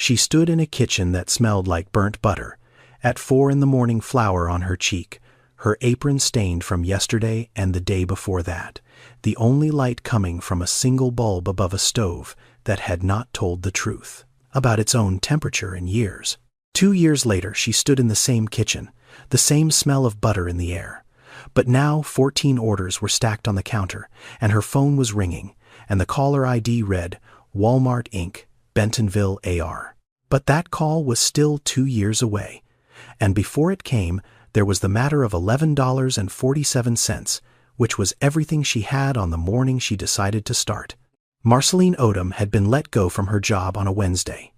She stood in a kitchen that smelled like burnt butter. At 4 in the morning, flour on her cheek, her apron stained from yesterday and the day before that, the only light coming from a single bulb above a stove that had not told the truth about its own temperature in years. 2 years later, she stood in the same kitchen, the same smell of butter in the air. But now 14 orders were stacked on the counter, and her phone was ringing, and the caller ID read, Walmart Inc., Bentonville, AR. But that call was still 2 years away. And before it came, there was the matter of $11.47, which was everything she had on the morning she decided to start. Marceline Odom had been let go from her job on a Wednesday.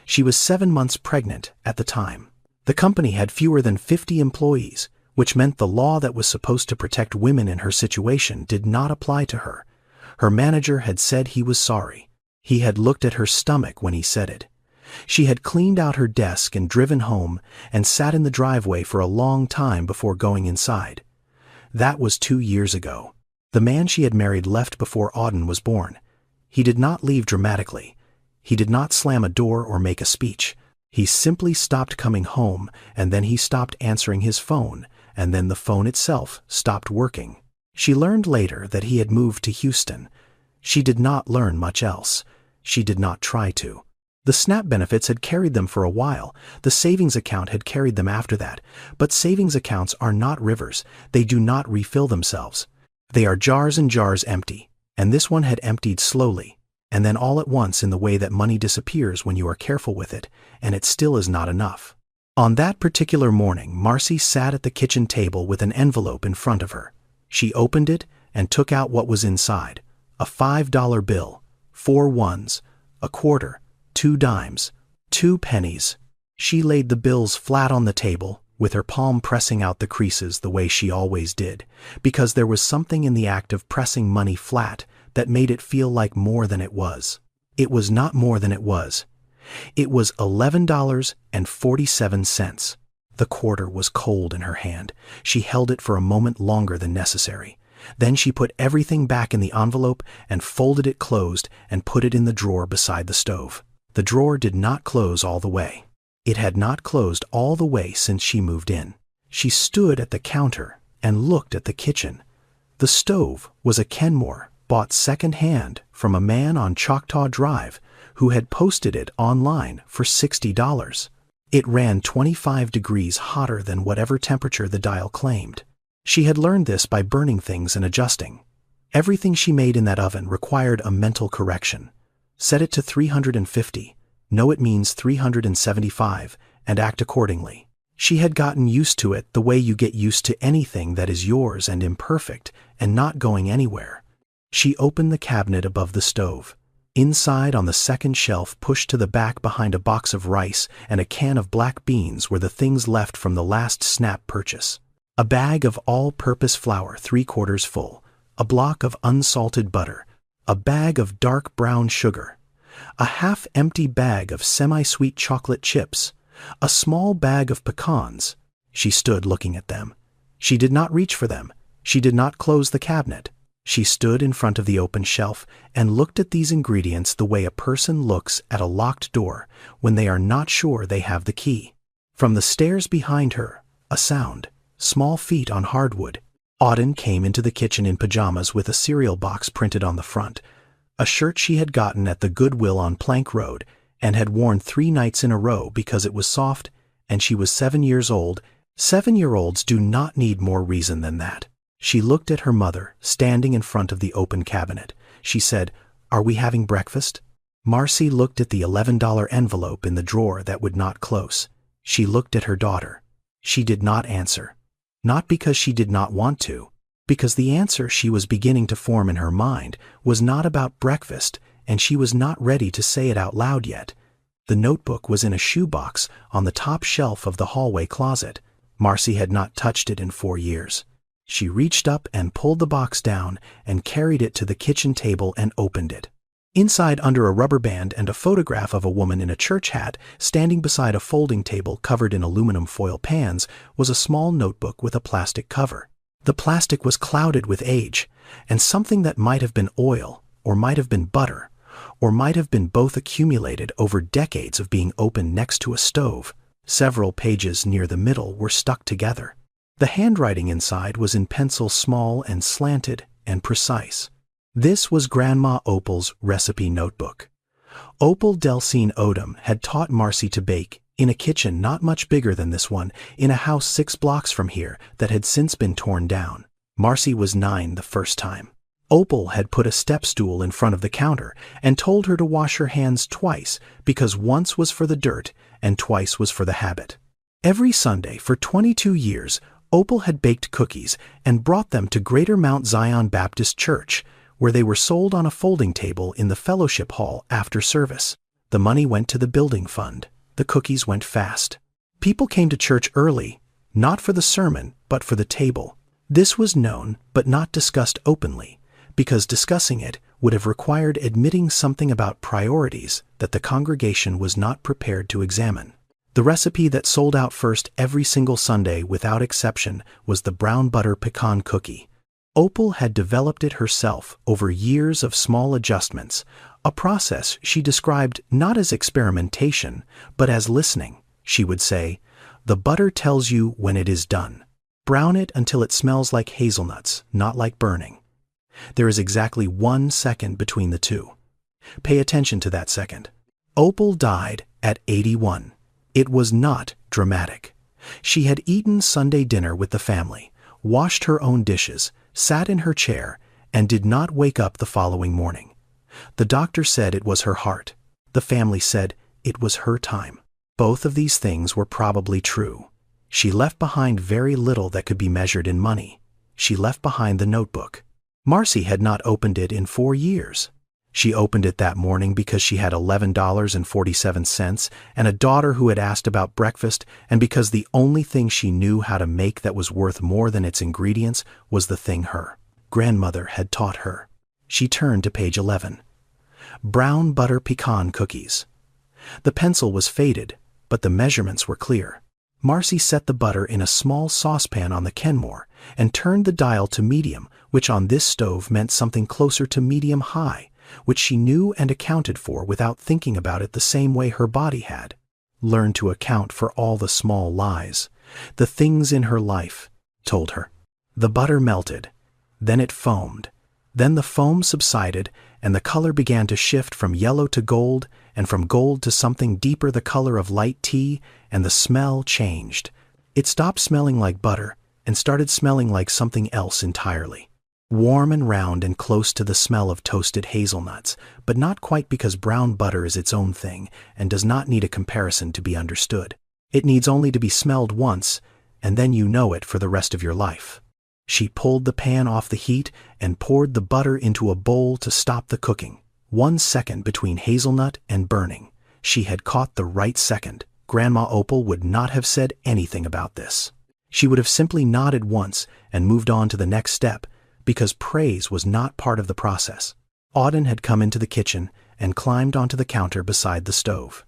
She was 7 months pregnant at the time. The company had fewer than 50 employees, which meant the law that was supposed to protect women in her situation did not apply to her. Her manager had said he was sorry. He had looked at her stomach when he said it. She had cleaned out her desk and driven home and sat in the driveway for a long time before going inside. That was 2 years ago. The man she had married left before Auden was born. He did not leave dramatically. He did not slam a door or make a speech. He simply stopped coming home, and then he stopped answering his phone, and then the phone itself stopped working. She learned later that he had moved to Houston. She did not learn much else. She did not try to. The SNAP benefits had carried them for a while. The savings account had carried them after that. But savings accounts are not rivers. They do not refill themselves. They are jars and jars empty. And this one had emptied slowly, and then all at once in the way that money disappears when you are careful with it, and it still is not enough. On that particular morning, Marcy sat at the kitchen table with an envelope in front of her. She opened it and took out what was inside: a $5 bill, 4 ones, a quarter, 2 dimes, 2 pennies. She laid the bills flat on the table, with her palm pressing out the creases the way she always did, because there was something in the act of pressing money flat that made it feel like more than it was. It was not more than it was. It was $11.47. The quarter was cold in her hand. She held it for a moment longer than necessary. Then she put everything back in the envelope and folded it closed and put it in the drawer beside the stove. The drawer did not close all the way. It had not closed all the way since she moved in. She stood at the counter and looked at the kitchen. The stove was a Kenmore, bought second-hand from a man on Choctaw Drive who had posted it online for $60. It ran 25 degrees hotter than whatever temperature the dial claimed. She had learned this by burning things and adjusting. Everything she made in that oven required a mental correction. Set it to 350. Know it means 375, and act accordingly. She had gotten used to it the way you get used to anything that is yours and imperfect and not going anywhere. She opened the cabinet above the stove. Inside, on the second shelf pushed to the back behind a box of rice and a can of black beans, were the things left from the last SNAP purchase. A bag of all-purpose flour 3/4 full, a block of unsalted butter, a bag of dark brown sugar, a half-empty bag of semi-sweet chocolate chips, a small bag of pecans. She stood looking at them. She did not reach for them. She did not close the cabinet. She stood in front of the open shelf and looked at these ingredients the way a person looks at a locked door when they are not sure they have the key. From the stairs behind her, a sound, small feet on hardwood. Auden came into the kitchen in pajamas with a cereal box printed on the front, a shirt she had gotten at the Goodwill on Plank Road and had worn 3 nights in a row because it was soft, and she was 7 years old. 7-year-olds do not need more reason than that. She looked at her mother, standing in front of the open cabinet. She said, "Are we having breakfast?" Marcy looked at the $11 envelope in the drawer that would not close. She looked at her daughter. She did not answer. Not because she did not want to, because the answer she was beginning to form in her mind was not about breakfast, and she was not ready to say it out loud yet. The notebook was in a shoebox on the top shelf of the hallway closet. Marcy had not touched it in 4 years. She reached up and pulled the box down and carried it to the kitchen table and opened it. Inside, under a rubber band and a photograph of a woman in a church hat standing beside a folding table covered in aluminum foil pans, was a small notebook with a plastic cover. The plastic was clouded with age, and something that might have been oil or might have been butter or might have been both accumulated over decades of being open next to a stove. Several pages near the middle were stuck together. The handwriting inside was in pencil, small and slanted and precise. This was Grandma Opal's recipe notebook. Opal Delcine Odom had taught Marcy to bake in a kitchen not much bigger than this one, in a house 6 blocks from here that had since been torn down. Marcy was 9 the first time. Opal had put a step stool in front of the counter and told her to wash her hands twice, because once was for the dirt and twice was for the habit. Every Sunday for 22 years, Opal had baked cookies and brought them to Greater Mount Zion Baptist Church, where they were sold on a folding table in the fellowship hall after service. The money went to the building fund. The cookies went fast. People came to church early, not for the sermon, but for the table. This was known but not discussed openly, because discussing it would have required admitting something about priorities that the congregation was not prepared to examine. The recipe that sold out first every single Sunday without exception was the brown butter pecan cookie. Opal had developed it herself over years of small adjustments, a process she described not as experimentation, but as listening. She would say, "The butter tells you when it is done. Brown it until it smells like hazelnuts, not like burning. There is exactly 1 second between the two. Pay attention to that second." Opal died at 81. It was not dramatic. She had eaten Sunday dinner with the family, washed her own dishes, sat in her chair, and did not wake up the following morning. The doctor said it was her heart. The family said it was her time. Both of these things were probably true. She left behind very little that could be measured in money. She left behind the notebook. Marcy had not opened it in 4 years. She opened it that morning because she had $11.47 and a daughter who had asked about breakfast, and because the only thing she knew how to make that was worth more than its ingredients was the thing her grandmother had taught her. She turned to page 11. Brown butter pecan cookies. The pencil was faded, but the measurements were clear. Marcy set the butter in a small saucepan on the Kenmore and turned the dial to medium, which on this stove meant something closer to medium-high, which she knew and accounted for without thinking about it the same way her body had. Learned to account for all the small lies. The things in her life told her. The butter melted. Then it foamed. Then the foam subsided, and the color began to shift from yellow to gold, and from gold to something deeper, the color of light tea, and the smell changed. It stopped smelling like butter and started smelling like something else entirely. Warm and round and close to the smell of toasted hazelnuts, but not quite, because brown butter is its own thing and does not need a comparison to be understood. It needs only to be smelled once, and then you know it for the rest of your life. She pulled the pan off the heat and poured the butter into a bowl to stop the cooking. 1 second between hazelnut and burning. She had caught the right second. Grandma Opal would not have said anything about this. She would have simply nodded once and moved on to the next step, because praise was not part of the process. Auden had come into the kitchen and climbed onto the counter beside the stove.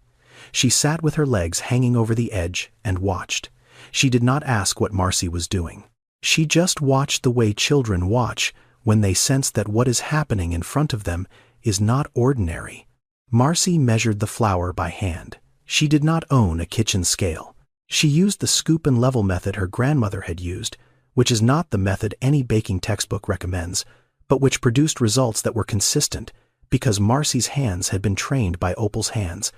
She sat with her legs hanging over the edge and watched. She did not ask what Marcy was doing. She just watched the way children watch when they sense that what is happening in front of them is not ordinary. Marcy measured the flour by hand. She did not own a kitchen scale. She used the scoop and level method her grandmother had used, which is not the method any baking textbook recommends, but which produced results that were consistent because Marcy's hands had been trained by Opal's hands,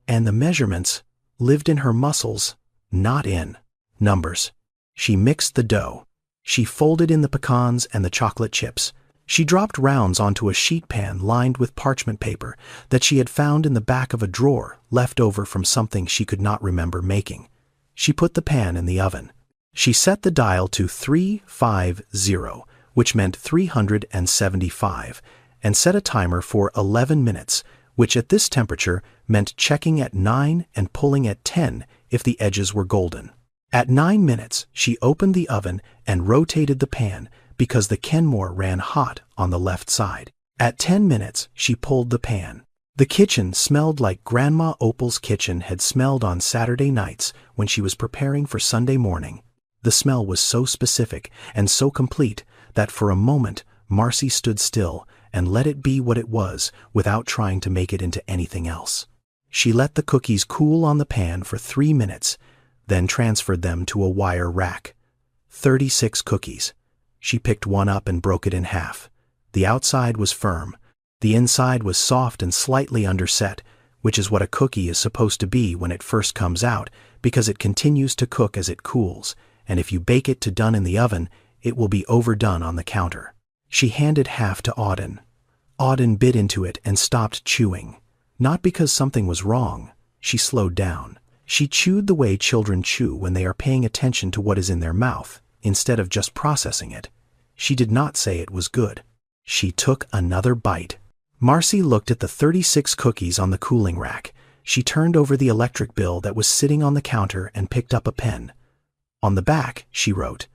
and the measurements lived in her muscles, not in numbers. She mixed the dough. She folded in the pecans and the chocolate chips. She dropped rounds onto a sheet pan lined with parchment paper that she had found in the back of a drawer left over from something she could not remember making. She put the pan in the oven. She set the dial to 350, which meant 375, and set a timer for 11 minutes, which at this temperature meant checking at 9 and pulling at 10 if the edges were golden. At 9 minutes, she opened the oven and rotated the pan because the Kenmore ran hot on the left side. At 10 minutes, she pulled the pan. The kitchen smelled like Grandma Opal's kitchen had smelled on Saturday nights when she was preparing for Sunday morning. The smell was so specific and so complete that for a moment Marcy stood still and let it be what it was without trying to make it into anything else. She let the cookies cool on the pan for 3 minutes, then transferred them to a wire rack. 36 cookies. She picked one up and broke it in half. The outside was firm. The inside was soft and slightly underset, which is what a cookie is supposed to be when it first comes out, because it continues to cook as it cools, and if you bake it to done in the oven, it will be overdone on the counter. She handed half to Auden. Auden bit into it and stopped chewing. Not because something was wrong. She slowed down. She chewed the way children chew when they are paying attention to what is in their mouth, instead of just processing it. She did not say it was good. She took another bite. Marcy looked at the 36 cookies on the cooling rack. She turned over the electric bill that was sitting on the counter and picked up a pen. On the back, she wrote,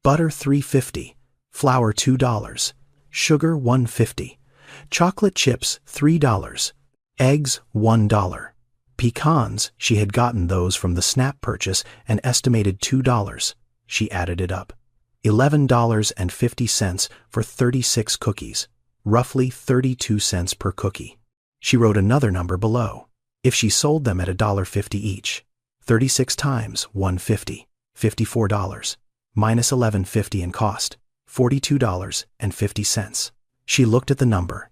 "Butter $3.50, flour $2, sugar $1.50, chocolate chips $3, eggs $1. Pecans, she had gotten those from the SNAP purchase and estimated $2. She added it up. $11.50 for 36 cookies, roughly 32 cents per cookie. She wrote another number below. If she sold them at $1.50 each, 36 times $1.50, $54, minus $11.50 in cost, $42.50. She looked at the number.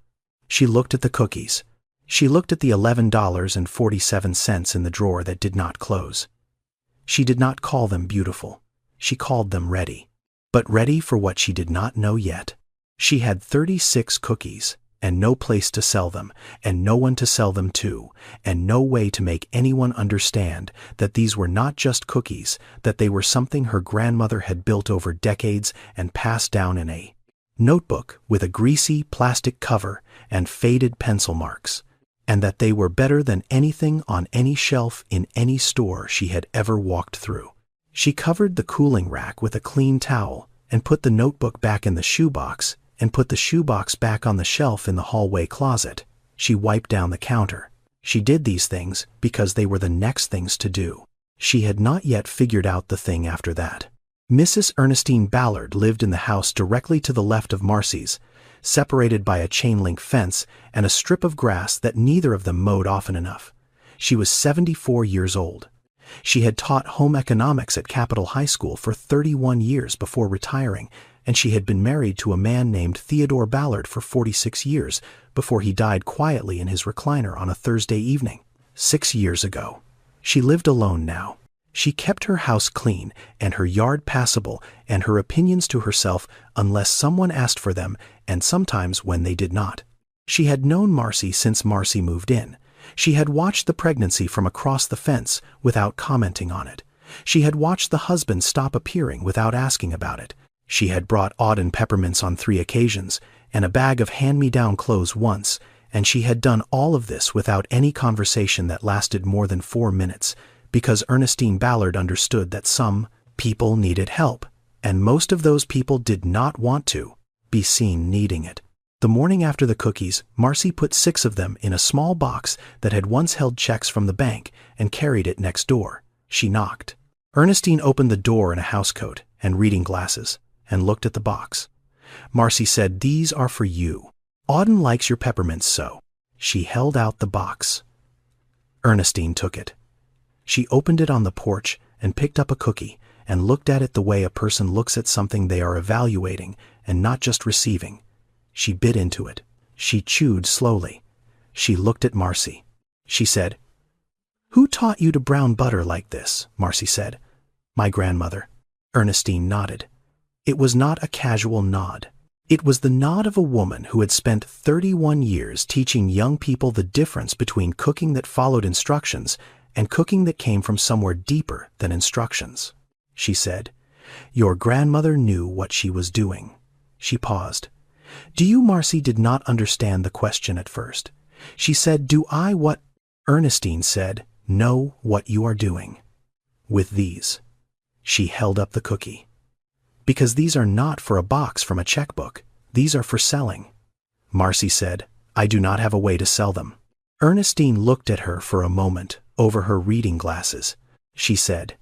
She looked at the cookies. She looked at the $11.47 in the drawer that did not close. She did not call them beautiful. She called them ready. But ready for what she did not know yet. She had 36 cookies, and no place to sell them, and no one to sell them to, and no way to make anyone understand that these were not just cookies, that they were something her grandmother had built over decades and passed down in a notebook with a greasy plastic cover and faded pencil marks, and that they were better than anything on any shelf in any store she had ever walked through. She covered the cooling rack with a clean towel and put the notebook back in the shoebox and put the shoebox back on the shelf in the hallway closet. She wiped down the counter. She did these things because they were the next things to do. She had not yet figured out the thing after that. Mrs. Ernestine Ballard lived in the house directly to the left of Marcy's, separated by a chain-link fence and a strip of grass that neither of them mowed often enough. She was 74 years old. She had taught home economics at Capitol High School for 31 years before retiring, and she had been married to a man named Theodore Ballard for 46 years before he died quietly in his recliner on a Thursday evening, 6 years ago. She lived alone now. She kept her house clean and her yard passable and her opinions to herself unless someone asked for them, and sometimes when they did not. She had known Marcy since Marcy moved in. She had watched the pregnancy from across the fence without commenting on it. She had watched the husband stop appearing without asking about it. She had brought Auden peppermints on 3 occasions and a bag of hand-me-down clothes once, and she had done all of this without any conversation that lasted more than 4 minutes, because Ernestine Ballard understood that some people needed help, and most of those people did not want to be seen needing it. The morning after the cookies, Marcy put 6 of them in a small box that had once held checks from the bank and carried it next door. She knocked. Ernestine opened the door in a housecoat and reading glasses and looked at the box. Marcy said, "These are for you. Auden likes your peppermints so." She held out the box. Ernestine took it. She opened it on the porch and picked up a cookie and looked at it the way a person looks at something they are evaluating and not just receiving. She bit into it. She chewed slowly. She looked at Marcy. She said, "Who taught you to brown butter like this?" Marcy said. "My grandmother." Ernestine nodded. It was not a casual nod. It was the nod of a woman who had spent 31 years teaching young people the difference between cooking that followed instructions and cooking that came from somewhere deeper than instructions. She said, "Your grandmother knew what she was doing." She paused. "Do you," Marcy did not understand the question at first. She said, "Do I what?" Ernestine said, "Know what you are doing with these." She held up the cookie. "Because these are not for a box from a checkbook. These are for selling." Marcy said, "I do not have a way to sell them." Ernestine looked at her for a moment over her reading glasses. She said,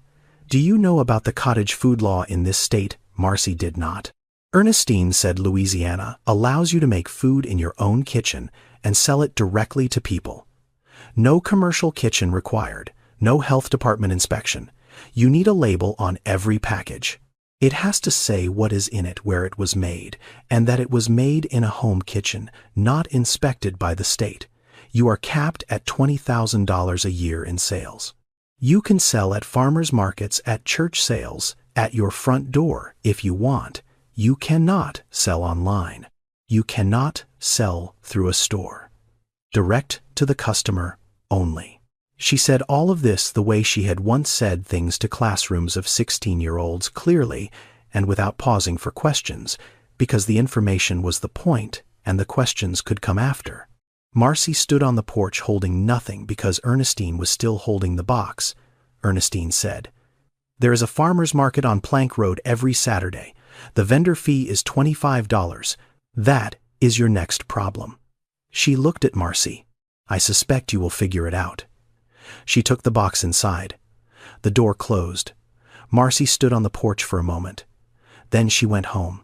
"Do you know about the cottage food law in this state?" Marcy did not. Ernestine said Louisiana allows you to make food in your own kitchen and sell it directly to people. No commercial kitchen required, no health department inspection. You need a label on every package. It has to say what is in it, where it was made, and that it was made in a home kitchen, not inspected by the state. You are capped at $20,000 a year in sales. You can sell at farmers markets, at church sales, at your front door if you want. You cannot sell online. You cannot sell through a store. Direct to the customer only. She said all of this the way she had once said things to classrooms of 16-year-olds, clearly and without pausing for questions, because the information was the point and the questions could come after. Marcy stood on the porch holding nothing because Ernestine was still holding the box. Ernestine said, "There is a farmer's market on Plank Road every Saturday. The vendor fee is $25. That is your next problem." She looked at Marcy. "I suspect you will figure it out." She took the box inside. The door closed. Marcy stood on the porch for a moment. Then she went home.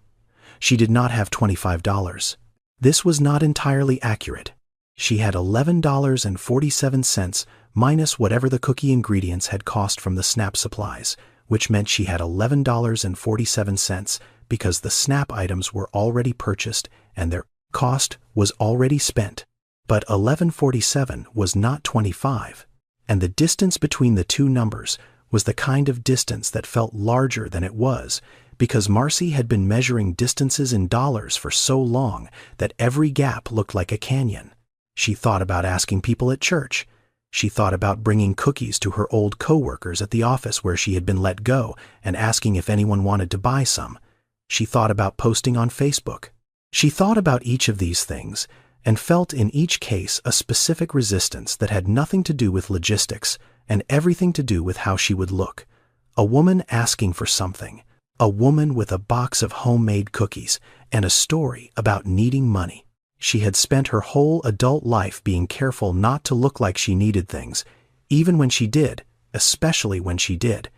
She did not have $25. This was not entirely accurate. She had $11.47 minus whatever the cookie ingredients had cost from the SNAP supplies, which meant she had $11.47 because the SNAP items were already purchased and their cost was already spent. But $11.47 was not $25, and the distance between the two numbers was the kind of distance that felt larger than it was, because Marcy had been measuring distances in dollars for so long that every gap looked like a canyon. She thought about asking people at church. She thought about bringing cookies to her old co-workers at the office where she had been let go and asking if anyone wanted to buy some. She thought about posting on Facebook. She thought about each of these things and felt in each case a specific resistance that had nothing to do with logistics and everything to do with how she would look. A woman asking for something. A woman with a box of homemade cookies and a story about needing money. She had spent her whole adult life being careful not to look like she needed things, even when she did, especially when she did,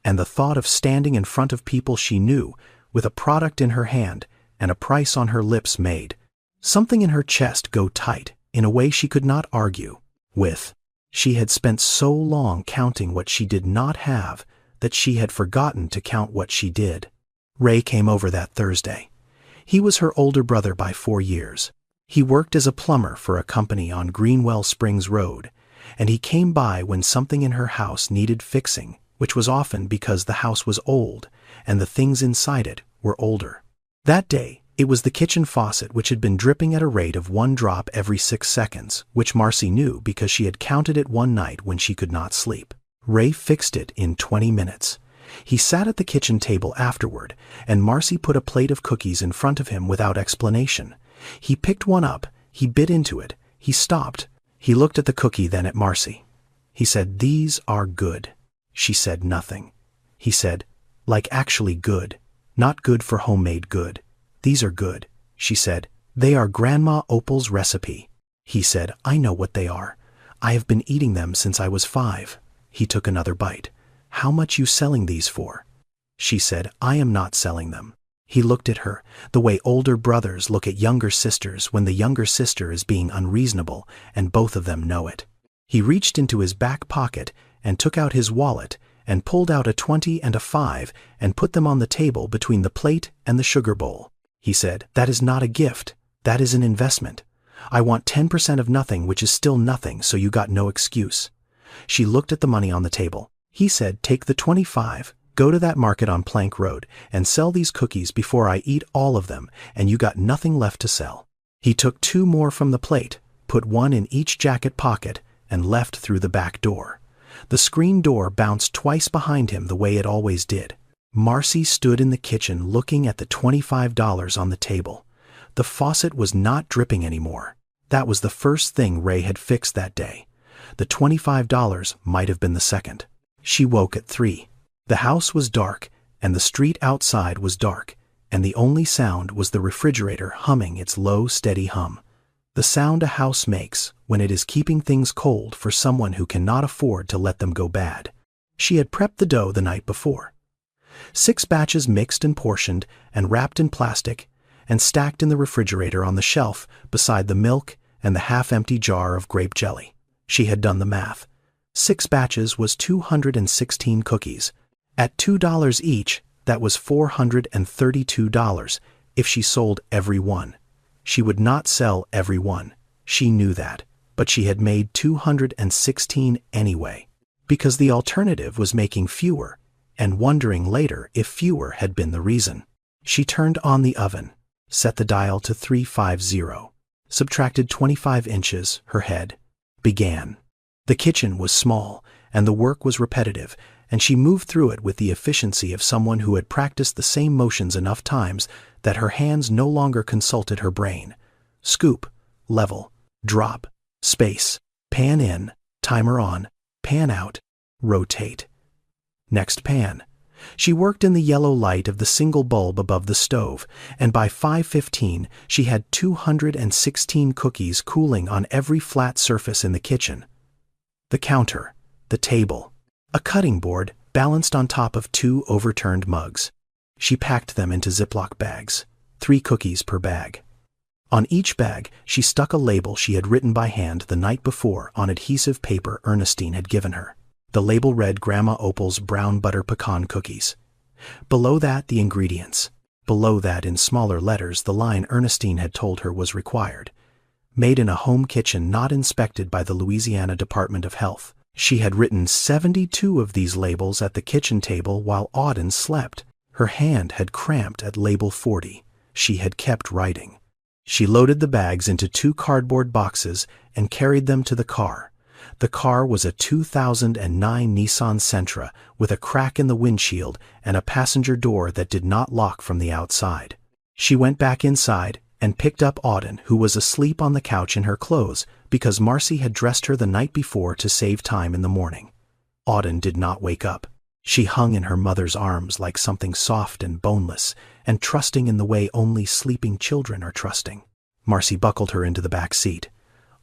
and the thought of standing in front of people she knew, with a product in her hand and a price on her lips made something in her chest go tight in a way she could not argue with. She had spent so long counting what she did not have that she had forgotten to count what she did. Ray came over that Thursday. He was her older brother by 4 years. He worked as a plumber for a company on Greenwell Springs Road, and he came by when something in her house needed fixing, which was often because the house was old and the things inside it were older. That day, it was the kitchen faucet, which had been dripping at a rate of 1 drop every 6 seconds, which Marcy knew because she had counted it one night when she could not sleep. Ray fixed it in 20 minutes. He sat at the kitchen table afterward, and Marcy put a plate of cookies in front of him without explanation. He picked one up, he bit into it, he stopped. He looked at the cookie, then at Marcy. He said, "These are good." She said nothing. He said, "Like actually good, not good for homemade good. These are good." She said, "They are Grandma Opal's recipe." He said, "I know what they are. I have been eating them since I was 5. He took another bite. "How much you selling these for?" She said, "I am not selling them." He looked at her, the way older brothers look at younger sisters when the younger sister is being unreasonable, and both of them know it. He reached into his back pocket and took out his wallet and pulled out a 20 and a 5 and put them on the table between the plate and the sugar bowl. He said, "That is not a gift. That is an investment. I want 10% of nothing, which is still nothing, so you got no excuse." She looked at the money on the table. He said, "Take the 25, go to that market on Plank Road, and sell these cookies before I eat all of them, and you got nothing left to sell." He took 2 more from the plate, put 1 in each jacket pocket, and left through the back door. The screen door bounced twice behind him the way it always did. Marcy stood in the kitchen looking at the $25 on the table. The faucet was not dripping anymore. That was the first thing Ray had fixed that day. The $25 might have been the second. She woke at 3. The house was dark, and the street outside was dark, and the only sound was the refrigerator humming its low, steady hum. The sound a house makes when it is keeping things cold for someone who cannot afford to let them go bad. She had prepped the dough the night before. 6 batches mixed and portioned and wrapped in plastic and stacked in the refrigerator on the shelf beside the milk and the half-empty jar of grape jelly. She had done the math. 6 batches was 216 cookies. At $2 each, that was $432 if she sold every one. She would not sell every one. She knew that. But she had made 216 anyway, because the alternative was making fewer, and wondering later if fewer had been the reason. She turned on the oven, set the dial to 350, subtracted 25 inches, her head, began. The kitchen was small, and the work was repetitive, and she moved through it with the efficiency of someone who had practiced the same motions enough times that her hands no longer consulted her brain. Scoop, level, drop, space, pan in, timer on, pan out, rotate. Next pan. She worked in the yellow light of the single bulb above the stove, and by 5:15 she had 216 cookies cooling on every flat surface in the kitchen. The counter, the table, a cutting board balanced on top of 2 overturned mugs. She packed them into Ziploc bags, 3 cookies per bag. On each bag, she stuck a label she had written by hand the night before on adhesive paper Ernestine had given her. The label read Grandma Opal's brown butter pecan cookies. Below that, the ingredients. Below that, in smaller letters, the line Ernestine had told her was required. Made in a home kitchen not inspected by the Louisiana Department of Health. She had written 72 of these labels at the kitchen table while Auden slept. Her hand had cramped at label 40. She had kept writing. She loaded the bags into 2 cardboard boxes and carried them to the car. The car was a 2009 Nissan Sentra with a crack in the windshield and a passenger door that did not lock from the outside. She went back inside and picked up Auden, who was asleep on the couch in her clothes because Marcy had dressed her the night before to save time in the morning. Auden did not wake up. She hung in her mother's arms like something soft and boneless and trusting in the way only sleeping children are trusting. Marcy buckled her into the back seat.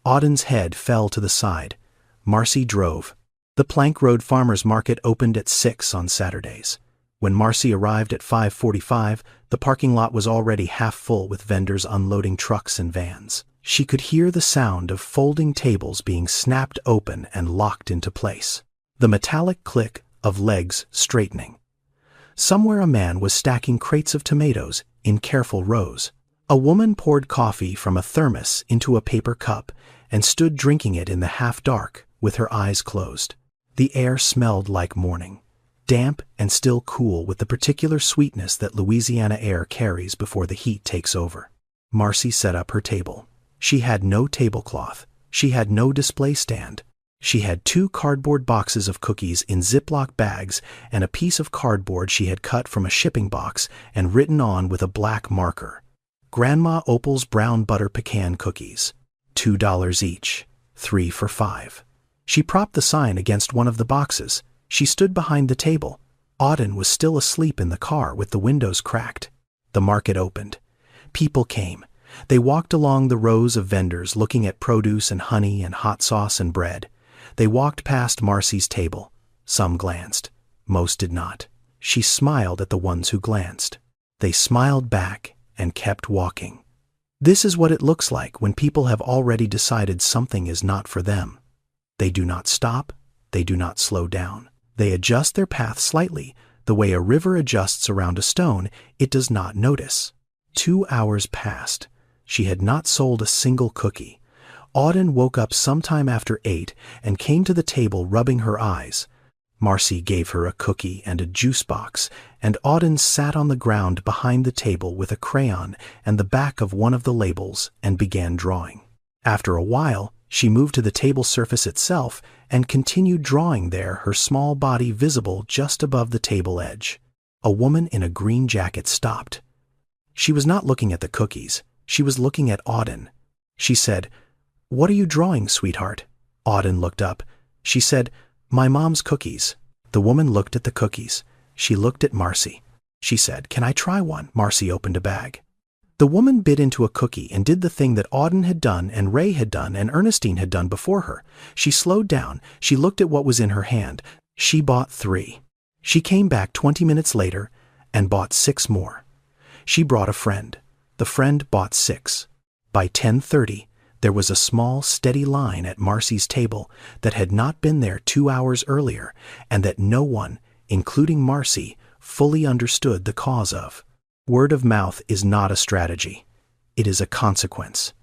Auden's head fell to the side. Marcy drove. The Plank Road Farmers Market opened at 6 on Saturdays. When Marcy arrived at 5:45, the parking lot was already half full with vendors unloading trucks and vans. She could hear the sound of folding tables being snapped open and locked into place. The metallic click of legs straightening. Somewhere a man was stacking crates of tomatoes in careful rows. A woman poured coffee from a thermos into a paper cup and stood drinking it in the half-dark with her eyes closed. The air smelled like morning, damp and still cool with the particular sweetness that Louisiana air carries before the heat takes over. Marcy set up her table. She had no tablecloth. She had no display stand. She had 2 cardboard boxes of cookies in Ziploc bags and a piece of cardboard she had cut from a shipping box and written on with a black marker. Grandma Opal's brown butter pecan cookies. $2 each. 3 for $5. She propped the sign against one of the boxes. She stood behind the table. Auden was still asleep in the car with the windows cracked. The market opened. People came. They walked along the rows of vendors looking at produce and honey and hot sauce and bread. They walked past Marcy's table. Some glanced. Most did not. She smiled at the ones who glanced. They smiled back and kept walking. This is what it looks like when people have already decided something is not for them. They do not stop. They do not slow down. They adjust their path slightly. The way a river adjusts around a stone, it does not notice. 2 hours passed. She had not sold a single cookie. Auden woke up sometime after 8 and came to the table rubbing her eyes. Marcy gave her a cookie and a juice box, and Auden sat on the ground behind the table with a crayon and the back of one of the labels and began drawing. After a while, she moved to the table surface itself and continued drawing there, her small body visible just above the table edge. A woman in a green jacket stopped. She was not looking at the cookies. She was looking at Auden. She said, "What are you drawing, sweetheart?" Auden looked up. She said, "My mom's cookies." The woman looked at the cookies. She looked at Marcy. She said, "Can I try one?" Marcy opened a bag. The woman bit into a cookie and did the thing that Auden had done and Ray had done and Ernestine had done before her. She slowed down. She looked at what was in her hand. She bought 3. She came back 20 minutes later and bought 6 more. She brought a friend. The friend bought 6. By 10:30, there was a small, steady line at Marcy's table that had not been there 2 hours earlier and that no one, including Marcy, fully understood the cause of. Word of mouth is not a strategy. It is a consequence.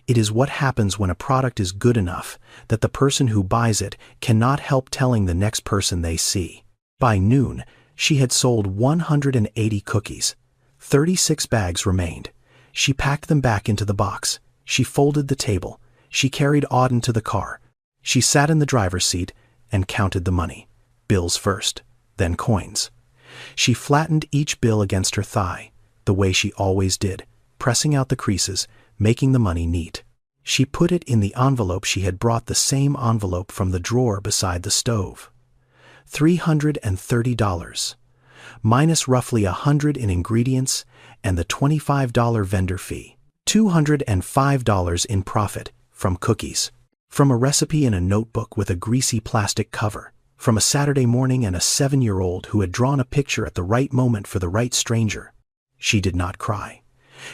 It is what happens when a product is good enough that the person who buys it cannot help telling the next person they see. By noon, she had sold 180 cookies. 36 bags remained. She packed them back into the box. She folded the table. She carried Auden to the car. She sat in the driver's seat and counted the money. Bills first, then coins. She flattened each bill against her thigh, the way she always did, pressing out the creases, making the money neat. She put it in the envelope. She had brought the same envelope from the drawer beside the stove. $330, minus roughly $100 in ingredients and the $25 vendor fee. $205 in profit from cookies, from a recipe in a notebook with a greasy plastic cover, from a Saturday morning and a 7-year-old who had drawn a picture at the right moment for the right stranger. She did not cry.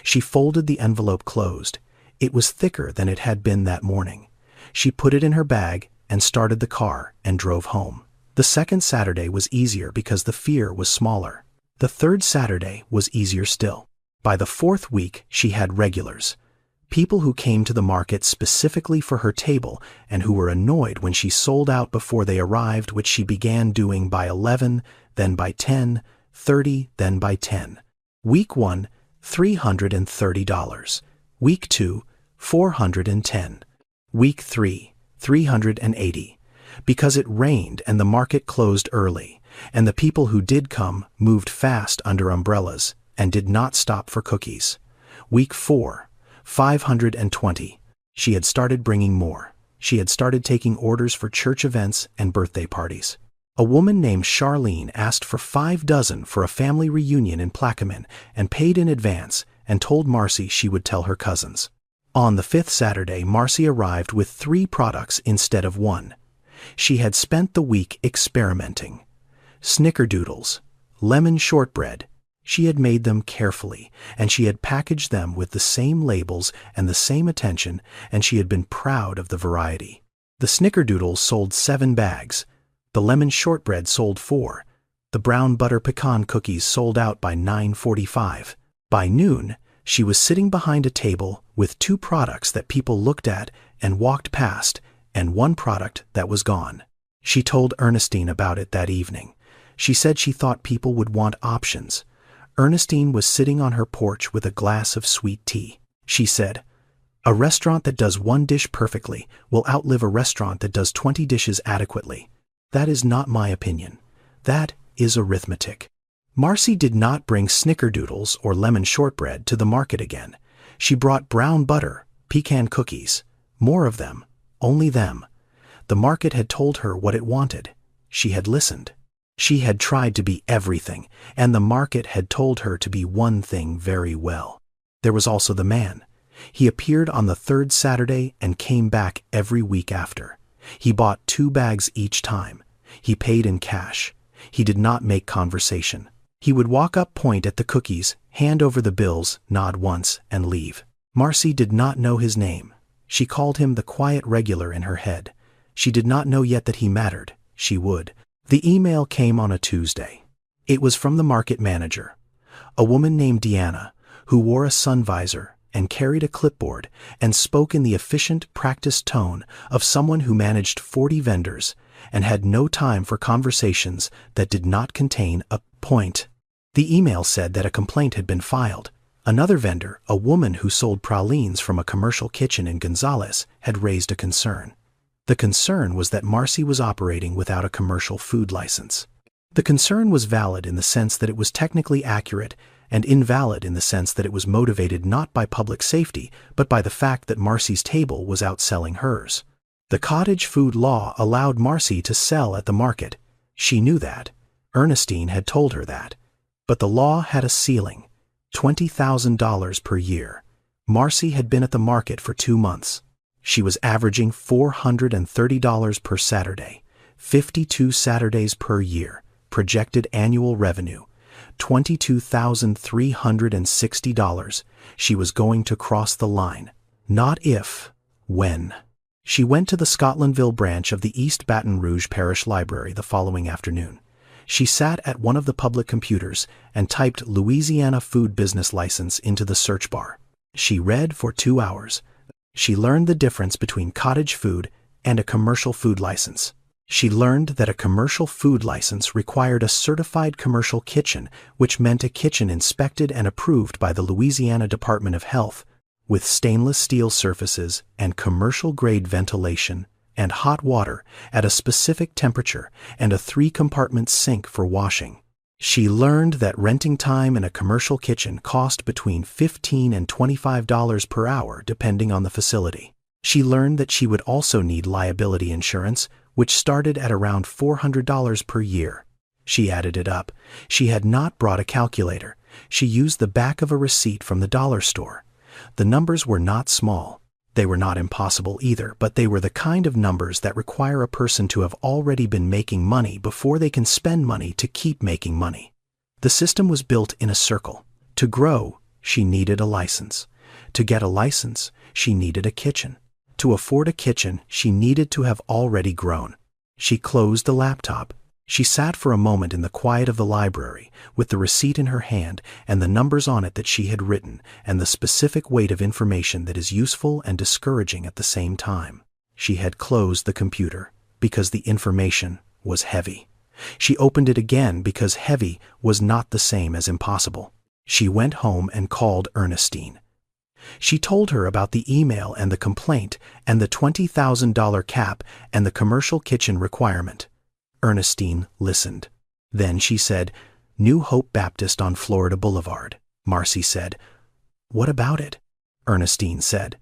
She folded the envelope closed. It was thicker than it had been that morning. She put it in her bag and started the car and drove home. The second Saturday was easier because the fear was smaller. The third Saturday was easier still. By the fourth week, she had regulars. People who came to the market specifically for her table and who were annoyed when she sold out before they arrived, which she began doing by 11, then by 10:30, then by 10. Week 1, $330. Week 2, $410. Week 3, $380. Because it rained and the market closed early, and the people who did come moved fast under umbrellas and did not stop for cookies. Week 4, $520. She had started bringing more. She had started taking orders for church events and birthday parties. A woman named Charlene asked for 5 dozen for a family reunion in Plaquemine and paid in advance and told Marcy she would tell her cousins. On the 5th Saturday, Marcy arrived with 3 products instead of 1. She had spent the week experimenting. Snickerdoodles, lemon shortbread. She had made them carefully, and she had packaged them with the same labels and the same attention, and she had been proud of the variety. The snickerdoodles sold 7 bags. The lemon shortbread sold 4. The brown butter pecan cookies sold out by 9:45. By noon, she was sitting behind a table with 2 products that people looked at and walked past, and 1 product that was gone. She told Ernestine about it that evening. She said she thought people would want options. Ernestine was sitting on her porch with a glass of sweet tea. She said, "A restaurant that does 1 dish perfectly will outlive a restaurant that does 20 dishes adequately. That is not my opinion. That is arithmetic." Marcy did not bring snickerdoodles or lemon shortbread to the market again. She brought brown butter, pecan cookies. More of them. Only them. The market had told her what it wanted. She had listened. She had tried to be everything, and the market had told her to be one thing very well. There was also the man. He appeared on the 3rd Saturday and came back every week after. He bought 2 bags each time. He paid in cash. He did not make conversation. He would walk up, point at the cookies, hand over the bills, nod once, and leave. Marcy did not know his name. She called him the quiet regular in her head. She did not know yet that he mattered. She would. The email came on a Tuesday. It was from the market manager, a woman named Deanna, who wore a sun visor and carried a clipboard and spoke in the efficient, practiced tone of someone who managed 40 vendors and had no time for conversations that did not contain a point. The email said that a complaint had been filed. Another vendor, a woman who sold pralines from a commercial kitchen in Gonzales, had raised a concern. The concern was that Marcy was operating without a commercial food license. The concern was valid in the sense that it was technically accurate and invalid in the sense that it was motivated not by public safety but by the fact that Marcy's table was outselling hers. The cottage food law allowed Marcy to sell at the market. She knew that. Ernestine had told her that. But the law had a ceiling, $20,000 per year. Marcy had been at the market for 2 months. She was averaging $430 per Saturday, 52 Saturdays per year, projected annual revenue, $22,360. She was going to cross the line. Not if, when. She went to the Scotlandville branch of the East Baton Rouge Parish Library the following afternoon. She sat at one of the public computers and typed Louisiana Food Business License into the search bar. She read for 2 hours. She learned the difference between cottage food and a commercial food license. She learned that a commercial food license required a certified commercial kitchen, which meant a kitchen inspected and approved by the Louisiana Department of Health, with stainless steel surfaces and commercial-grade ventilation and hot water at a specific temperature and a 3-compartment sink for washing. She learned that renting time in a commercial kitchen cost between $15 and $25 per hour depending on the facility. She learned that she would also need liability insurance, which started at around $400 per year. She added it up. She had not brought a calculator. She used the back of a receipt from the dollar store. The numbers were not small. They were not impossible either, but they were the kind of numbers that require a person to have already been making money before they can spend money to keep making money. The system was built in a circle. To grow, she needed a license. To get a license, she needed a kitchen. To afford a kitchen, she needed to have already grown. She closed the laptop. She sat for a moment in the quiet of the library, with the receipt in her hand and the numbers on it that she had written, and the specific weight of information that is useful and discouraging at the same time. She had closed the computer because the information was heavy. She opened it again because heavy was not the same as impossible. She went home and called Ernestine. She told her about the email and the complaint and the $20,000 cap and the commercial kitchen requirement. Ernestine listened. Then she said, "New Hope Baptist on Florida Boulevard." Marcy said, "What about it?" Ernestine said,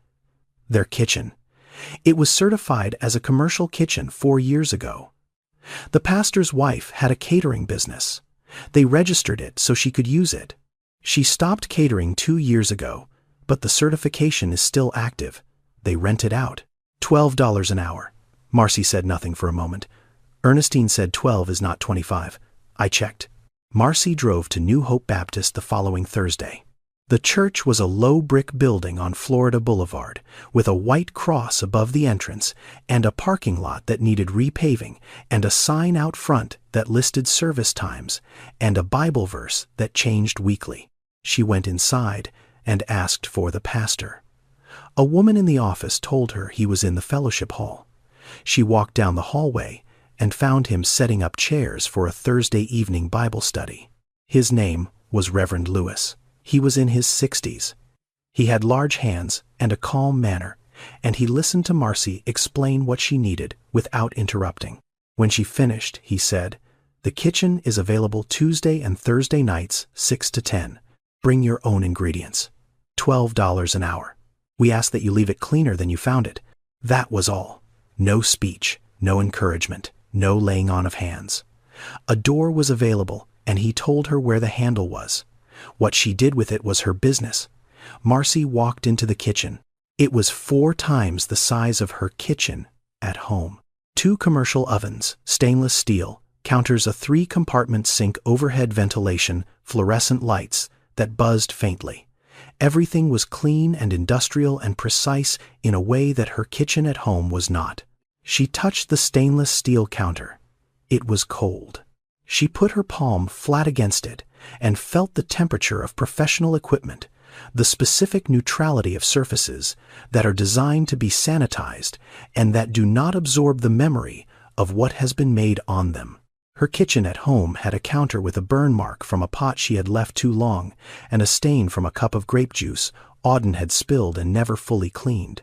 "Their kitchen. It was certified as a commercial kitchen 4 years ago. The pastor's wife had a catering business. They registered it so she could use it. She stopped catering 2 years ago, but the certification is still active. They rent it out. $12 an hour." Marcy said nothing for a moment. Ernestine said 12 is not 25. I checked. Marcy drove to New Hope Baptist the following Thursday. The church was a low brick building on Florida Boulevard, with a white cross above the entrance and a parking lot that needed repaving and a sign out front that listed service times and a Bible verse that changed weekly. She went inside and asked for the pastor. A woman in the office told her he was in the fellowship hall. She walked down the hallway and found him setting up chairs for a Thursday evening Bible study. His name was Reverend Lewis. He was in his 60s. He had large hands and a calm manner, and he listened to Marcy explain what she needed without interrupting. When she finished, he said, "The kitchen is available Tuesday and Thursday nights, 6 to 10. Bring your own ingredients. $12 an hour. We ask that you leave it cleaner than you found it." That was all. No speech, no encouragement, no laying on of hands. A door was available, and he told her where the handle was. What she did with it was her business. Marcy walked into the kitchen. It was 4 times the size of her kitchen at home. 2 commercial ovens, stainless steel, counters, a 3-compartment sink, overhead ventilation, fluorescent lights that buzzed faintly. Everything was clean and industrial and precise in a way that her kitchen at home was not. She touched the stainless steel counter. It was cold. She put her palm flat against it and felt the temperature of professional equipment, the specific neutrality of surfaces that are designed to be sanitized and that do not absorb the memory of what has been made on them. Her kitchen at home had a counter with a burn mark from a pot she had left too long and a stain from a cup of grape juice Auden had spilled and never fully cleaned.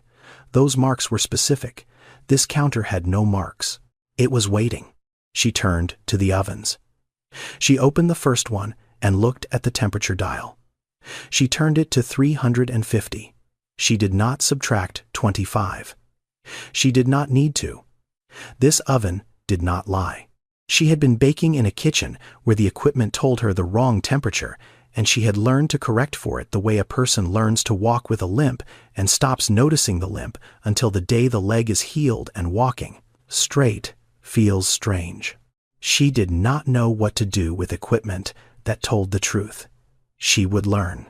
Those marks were specific. This counter had no marks. It was waiting. She turned to the ovens. She opened the first one and looked at the temperature dial. She turned it to 350. She did not subtract 25. She did not need to. This oven did not lie. She had been baking in a kitchen where the equipment told her the wrong temperature, and she had learned to correct for it the way a person learns to walk with a limp and stops noticing the limp until the day the leg is healed and walking straight feels strange. She did not know what to do with equipment that told the truth. She would learn.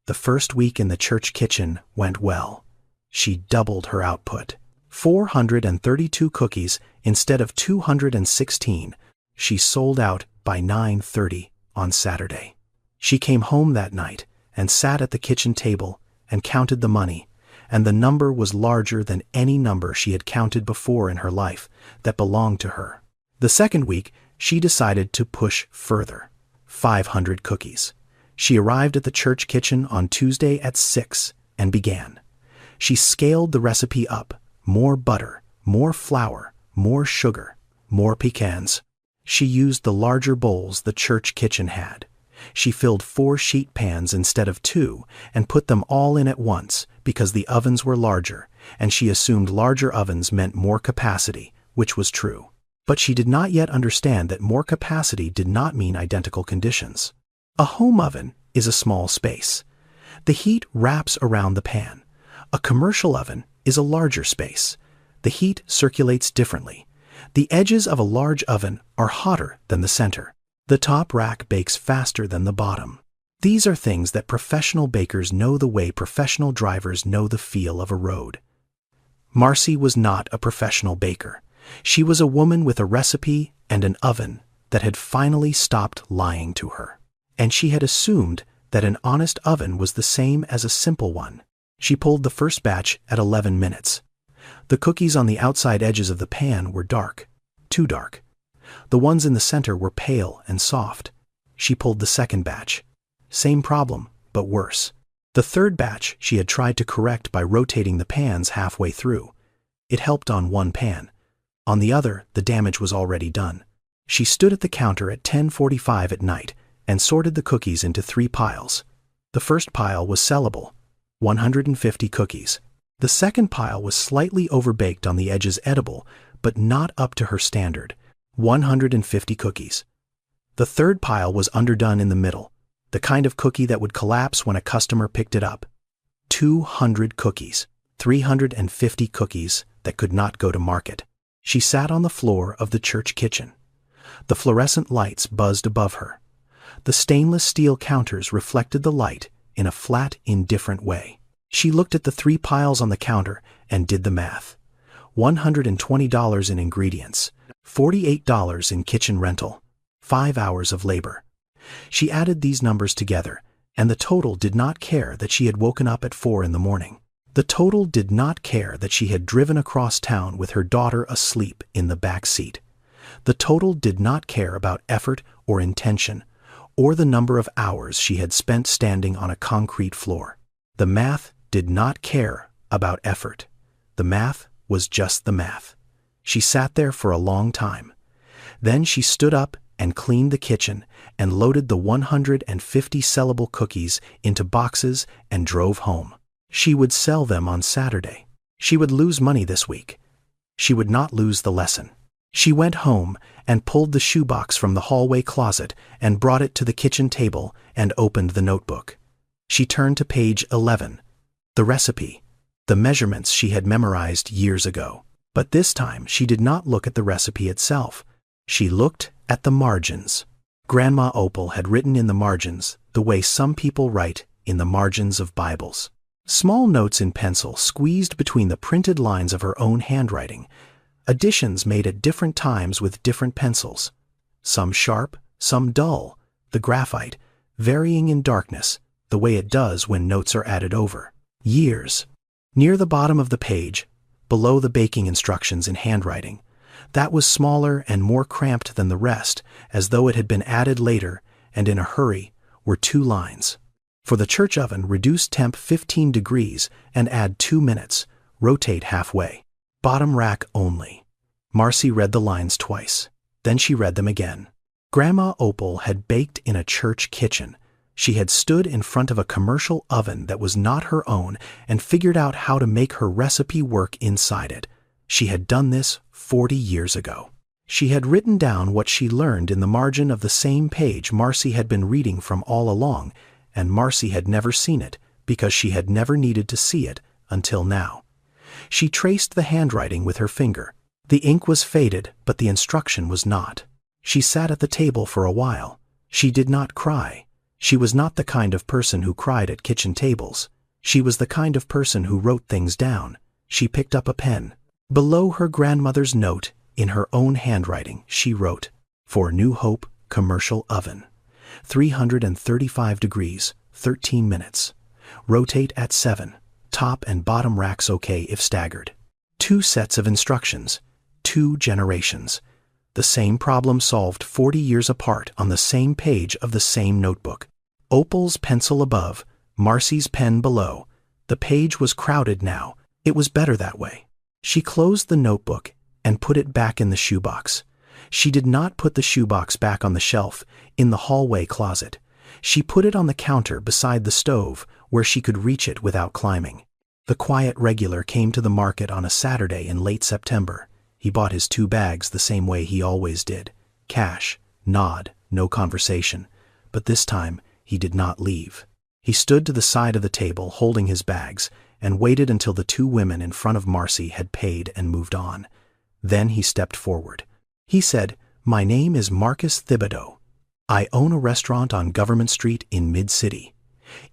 The first week in the church kitchen went well. She doubled her output. 432 cookies instead of 216. She sold out by 9:30 on Saturday. She came home that night and sat at the kitchen table and counted the money, and the number was larger than any number she had counted before in her life that belonged to her. The second week, she decided to push further. 500 cookies. She arrived at the church kitchen on Tuesday at 6 and began. She scaled the recipe up. More butter, more flour, more sugar, more pecans. She used the larger bowls the church kitchen had. She filled 4 sheet pans instead of 2 and put them all in at once because the ovens were larger, and she assumed larger ovens meant more capacity, which was true. But she did not yet understand that more capacity did not mean identical conditions. A home oven is a small space. The heat wraps around the pan. A commercial oven is a larger space. The heat circulates differently. The edges of a large oven are hotter than the center. The top rack bakes faster than the bottom. These are things that professional bakers know the way professional drivers know the feel of a road. Marcy was not a professional baker. She was a woman with a recipe and an oven that had finally stopped lying to her. And she had assumed that an honest oven was the same as a simple one. She pulled the first batch at 11 minutes. The cookies on the outside edges of the pan were dark, too dark. The ones in the center were pale and soft. She pulled the second batch. Same problem, but worse. The third batch she had tried to correct by rotating the pans halfway through. It helped on one pan. On the other, the damage was already done. She stood at the counter at 10:45 at night and sorted the cookies into 3 piles. The first pile was sellable, 150 cookies. The second pile was slightly overbaked on the edges, edible, but not up to her standard, 150 cookies. The third pile was underdone in the middle, the kind of cookie that would collapse when a customer picked it up. 200 cookies, 350 cookies that could not go to market. She sat on the floor of the church kitchen. The fluorescent lights buzzed above her. The stainless steel counters reflected the light in a flat, indifferent way. She looked at the 3 piles on the counter and did the math. $120 in ingredients, $48 in kitchen rental, 5 hours of labor. She added these numbers together, and the total did not care that she had woken up at 4 in the morning. The total did not care that she had driven across town with her daughter asleep in the back seat. The total did not care about effort or intention, or the number of hours she had spent standing on a concrete floor. The math did not care about effort. The math was just the math. She sat there for a long time. Then she stood up and cleaned the kitchen and loaded the 150 sellable cookies into boxes and drove home. She would sell them on Saturday. She would lose money this week. She would not lose the lesson. She went home and pulled the shoebox from the hallway closet and brought it to the kitchen table and opened the notebook. She turned to page 11. The recipe, the measurements she had memorized years ago. But this time she did not look at the recipe itself. She looked at the margins. Grandma Opal had written in the margins the way some people write in the margins of Bibles. Small notes in pencil squeezed between the printed lines of her own handwriting. Additions made at different times with different pencils. Some sharp, some dull, the graphite, varying in darkness, the way it does when notes are added over. Years. Near the bottom of the page, below the baking instructions in handwriting, that was smaller and more cramped than the rest, as though it had been added later and in a hurry, were 2 lines. For the church oven, reduce temp 15 degrees and add 2 minutes, rotate halfway. Bottom rack only. Marcy read the lines twice. Then she read them again. Grandma Opal had baked in a church kitchen. She had stood in front of a commercial oven that was not her own and figured out how to make her recipe work inside it. She had done this 40 years ago. She had written down what she learned in the margin of the same page Marcy had been reading from all along, and Marcy had never seen it because she had never needed to see it until now. She traced the handwriting with her finger. The ink was faded, but the instruction was not. She sat at the table for a while. She did not cry. She was not the kind of person who cried at kitchen tables. She was the kind of person who wrote things down. She picked up a pen. Below her grandmother's note, in her own handwriting, she wrote, "For New Hope Commercial Oven. 335 degrees, 13 minutes. Rotate at 7. Top and bottom racks okay if staggered." 2 sets of instructions. 2 generations. The same problem solved 40 years apart on the same page of the same notebook. Opal's pencil above, Marcy's pen below. The page was crowded now. It was better that way. She closed the notebook and put it back in the shoebox. She did not put the shoebox back on the shelf in the hallway closet. She put it on the counter beside the stove where she could reach it without climbing. The quiet regular came to the market on a Saturday in late September. He bought his 2 bags the same way he always did. Cash, nod, no conversation. But this time, he did not leave. He stood to the side of the table holding his bags and waited until the 2 women in front of Marcy had paid and moved on. Then he stepped forward. He said, "My name is Marcus Thibodeau. I own a restaurant on Government Street in Mid-City.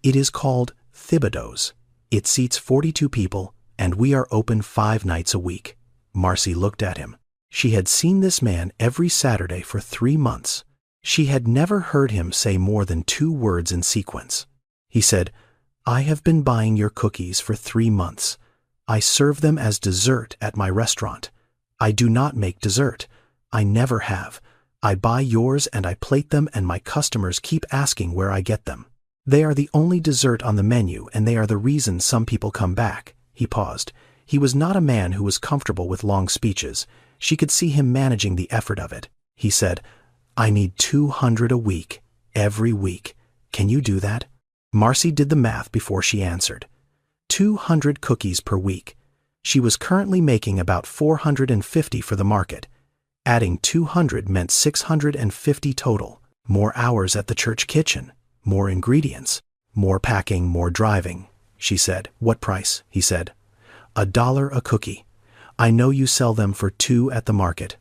It is called Thibodeau's. It seats 42 people, and we are open 5 nights a week." Marcy looked at him. She had seen this man every Saturday for 3 months. She had never heard him say more than 2 words in sequence. He said, "I have been buying your cookies for 3 months. I serve them as dessert at my restaurant. I do not make dessert. I never have. I buy yours and I plate them, and my customers keep asking where I get them. They are the only dessert on the menu, and they are the reason some people come back." He paused. He was not a man who was comfortable with long speeches. She could see him managing the effort of it. He said, "I need 200 a week, every week. Can you do that?" Marcy did the math before she answered. 200 cookies per week. She was currently making about 450 for the market. Adding 200 meant 650 total. More hours at the church kitchen, more ingredients, more packing, more driving. She said, "What price?" He said, $1 a cookie. I know you sell them for 2 at the market.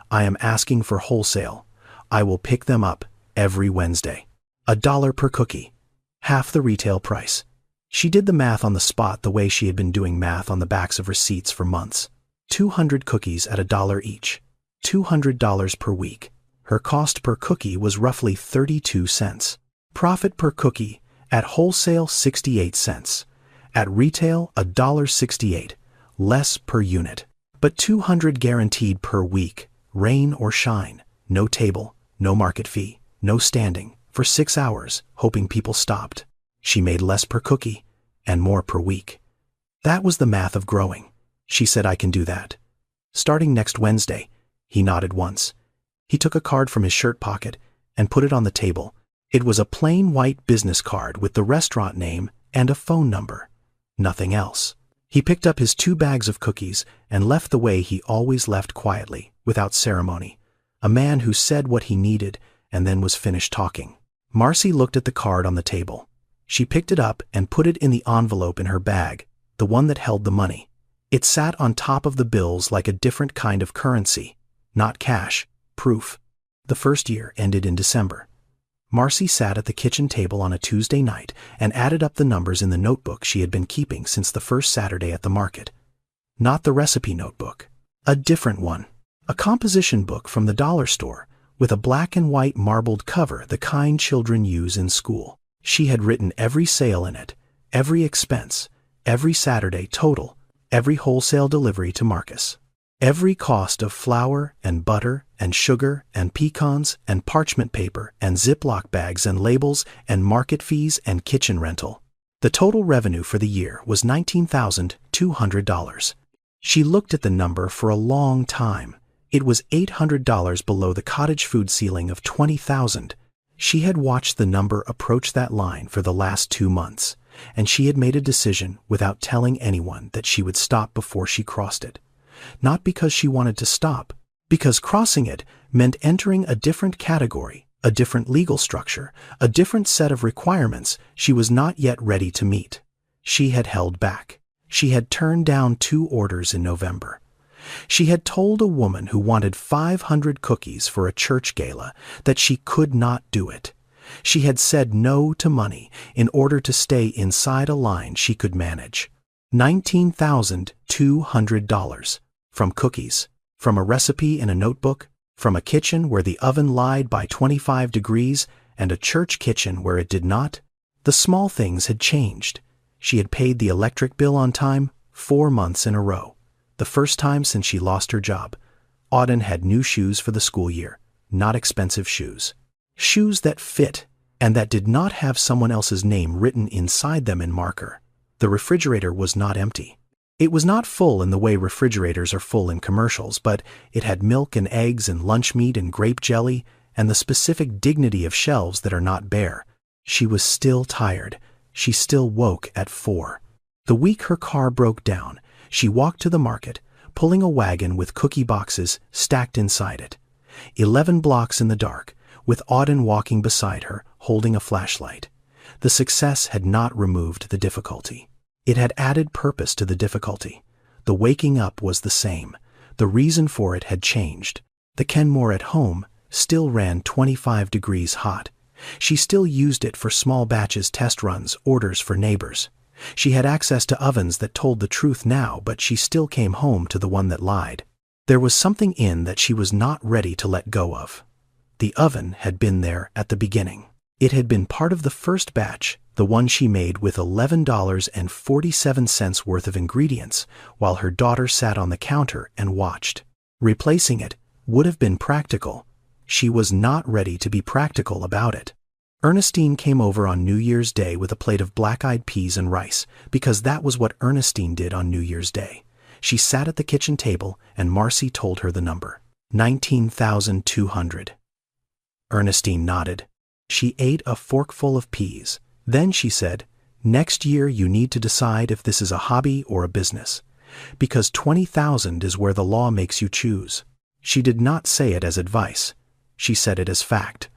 I am asking for wholesale. I will pick them up every Wednesday. $1 per cookie. Half the retail price. She did the math on the spot the way she had been doing math on the backs of receipts for months. 200 cookies at $1 each. $200 per week. Her cost per cookie was roughly 32 cents. Profit per cookie, at wholesale 68 cents. At retail, $1.68, less per unit. But 200 guaranteed per week, rain or shine. No table, no market fee, no standing, for 6 hours, hoping people stopped. She made less per cookie, and more per week. That was the math of growing. She said, "I can do that. Starting next Wednesday." He nodded once. He took a card from his shirt pocket and put it on the table. It was a plain white business card with the restaurant name and a phone number. Nothing else. He picked up his 2 bags of cookies and left the way he always left, quietly, without ceremony. A man who said what he needed and then was finished talking. Marcy looked at the card on the table. She picked it up and put it in the envelope in her bag, the one that held the money. It sat on top of the bills like a different kind of currency, not cash, proof. The first year ended in December. Marcy sat at the kitchen table on a Tuesday night and added up the numbers in the notebook she had been keeping since the first Saturday at the market. Not the recipe notebook. A different one. A composition book from the dollar store, with a black and white marbled cover, the kind children use in school. She had written every sale in it, every expense, every Saturday total, every wholesale delivery to Marcus. Every cost of flour and butter and sugar and pecans and parchment paper and Ziploc bags and labels and market fees and kitchen rental. The total revenue for the year was $19,200. She looked at the number for a long time. It was $800 below the cottage food ceiling of $20,000. She had watched the number approach that line for the last 2 months, and she had made a decision without telling anyone that she would stop before she crossed it. Not because she wanted to stop, because crossing it meant entering a different category, a different legal structure, a different set of requirements she was not yet ready to meet. She had held back. She had turned down 2 orders in November. She had told a woman who wanted 500 cookies for a church gala that she could not do it. She had said no to money in order to stay inside a line she could manage. $19,200. From cookies, from a recipe in a notebook, from a kitchen where the oven lied by 25 degrees and a church kitchen where it did not. The small things had changed. She had paid the electric bill on time 4 months in a row, the first time since she lost her job. Auden had new shoes for the school year, not expensive shoes. Shoes that fit and that did not have someone else's name written inside them in marker. The refrigerator was not empty. It was not full in the way refrigerators are full in commercials, but it had milk and eggs and lunch meat and grape jelly and the specific dignity of shelves that are not bare. She was still tired. She still woke at 4. The week her car broke down, she walked to the market, pulling a wagon with cookie boxes stacked inside it. 11 blocks in the dark, with Auden walking beside her, holding a flashlight. The success had not removed the difficulty. It had added purpose to the difficulty. The waking up was the same. The reason for it had changed. The Kenmore at home still ran 25 degrees hot. She still used it for small batches test runs, orders for neighbors. She had access to ovens that told the truth now, but she still came home to the one that lied. There was something in that she was not ready to let go of. The oven had been there at the beginning. It had been part of the first batch, the one she made with $11.47 worth of ingredients, while her daughter sat on the counter and watched. Replacing it would have been practical. She was not ready to be practical about it. Ernestine came over on New Year's Day with a plate of black-eyed peas and rice, because that was what Ernestine did on New Year's Day. She sat at the kitchen table, and Marcy told her the number. 19,200. Ernestine nodded. She ate a forkful of peas. Then she said, "Next year you need to decide if this is a hobby or a business, because 20,000 is where the law makes you choose." She did not say it as advice. She said it as fact.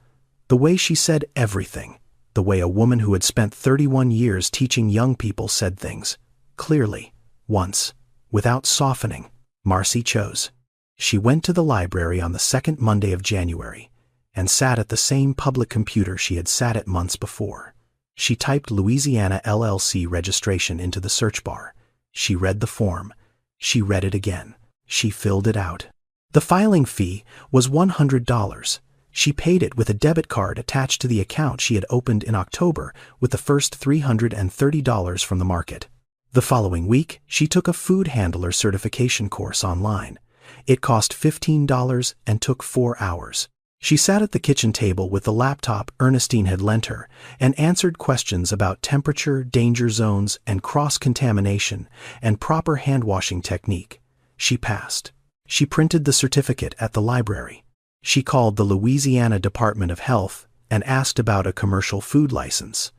The way she said everything, the way a woman who had spent 31 years teaching young people said things, clearly, once, without softening. Marcy chose. She went to the library on the second Monday of January and sat at the same public computer she had sat at months before. She typed Louisiana LLC registration into the search bar. She read the form. She read it again. She filled it out. The filing fee was $100. She paid it with a debit card attached to the account she had opened in October with the first $330 from the market. The following week, she took a food handler certification course online. It cost $15 and took 4 hours. She sat at the kitchen table with the laptop Ernestine had lent her and answered questions about temperature, danger zones, and cross-contamination and proper hand-washing technique. She passed. She printed the certificate at the library. She called the Louisiana Department of Health and asked about a commercial food license.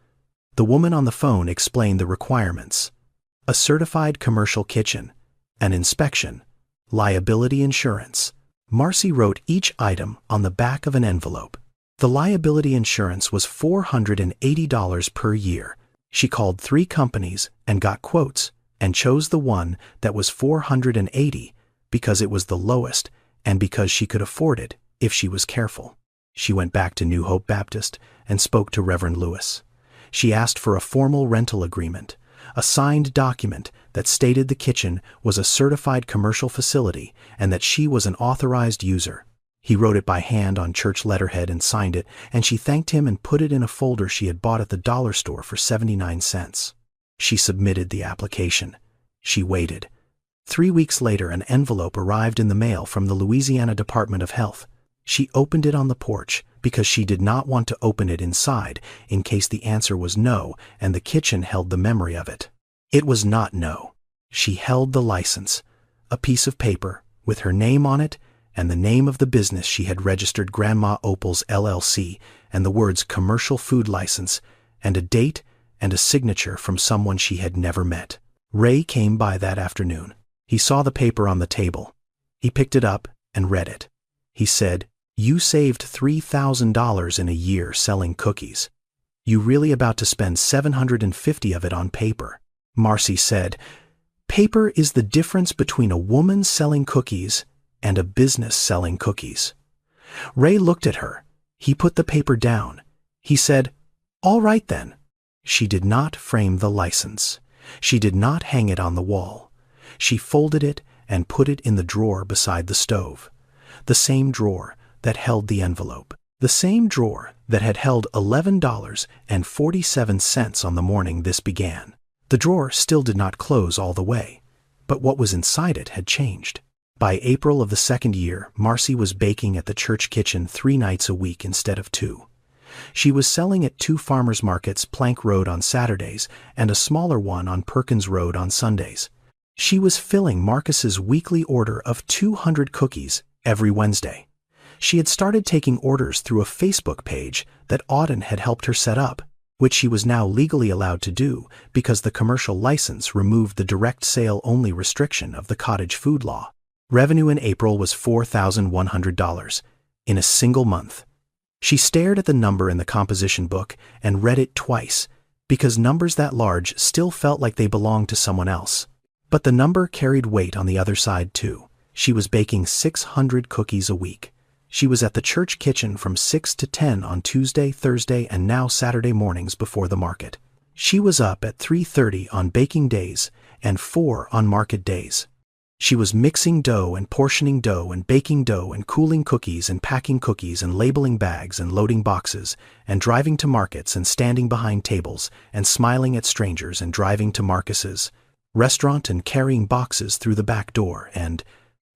The woman on the phone explained the requirements: a certified commercial kitchen, an inspection, liability insurance. Marcy wrote each item on the back of an envelope. The liability insurance was $480 per year. She called 3 companies and got quotes and chose the one that was $480 because it was the lowest and because she could afford it if she was careful. She went back to New Hope Baptist and spoke to Reverend Lewis. She asked for a formal rental agreement, a signed document that stated the kitchen was a certified commercial facility and that she was an authorized user. He wrote it by hand on church letterhead and signed it, and she thanked him and put it in a folder she had bought at the dollar store for 79 cents. She submitted the application. She waited. 3 weeks later, an envelope arrived in the mail from the Louisiana Department of Health. She opened it on the porch because she did not want to open it inside in case the answer was no and the kitchen held the memory of it. It was not no. She held the license, a piece of paper with her name on it and the name of the business she had registered, Grandma Opal's LLC, and the words commercial food license, and a date and a signature from someone she had never met. Ray came by that afternoon. He saw the paper on the table. He picked it up and read it. He said, "You saved $3,000 in a year selling cookies. You really about to spend $750 of it on paper." Marcy said, Paper is the difference between a woman selling cookies and a business selling cookies. Ray looked at her. He put the paper down. He said, "All right then." She did not frame the license. She did not hang it on the wall. She folded it and put it in the drawer beside the stove. The same drawer that held the envelope. The same drawer that had held $11.47 on the morning this began. The drawer still did not close all the way, but what was inside it had changed. By April of the second year, Marcy was baking at the church kitchen 3 nights a week instead of 2. She was selling at 2 farmers markets, Plank Road on Saturdays and a smaller one on Perkins Road on Sundays. She was filling Marcus's weekly order of 200 cookies every Wednesday. She had started taking orders through a Facebook page that Auden had helped her set up, which she was now legally allowed to do because the commercial license removed the direct sale only restriction of the cottage food law. Revenue in April was $4,100 in a single month. She stared at the number in the composition book and read it twice, because numbers that large still felt like they belonged to someone else. But the number carried weight on the other side too. She was baking 600 cookies a week. She was at the church kitchen from 6 to 10 on Tuesday, Thursday, and now Saturday mornings before the market. She was up at 3:30 on baking days and 4 on market days. She was mixing dough and portioning dough and baking dough and cooling cookies and packing cookies and labeling bags and loading boxes and driving to markets and standing behind tables and smiling at strangers and driving to Marcus's restaurant and carrying boxes through the back door and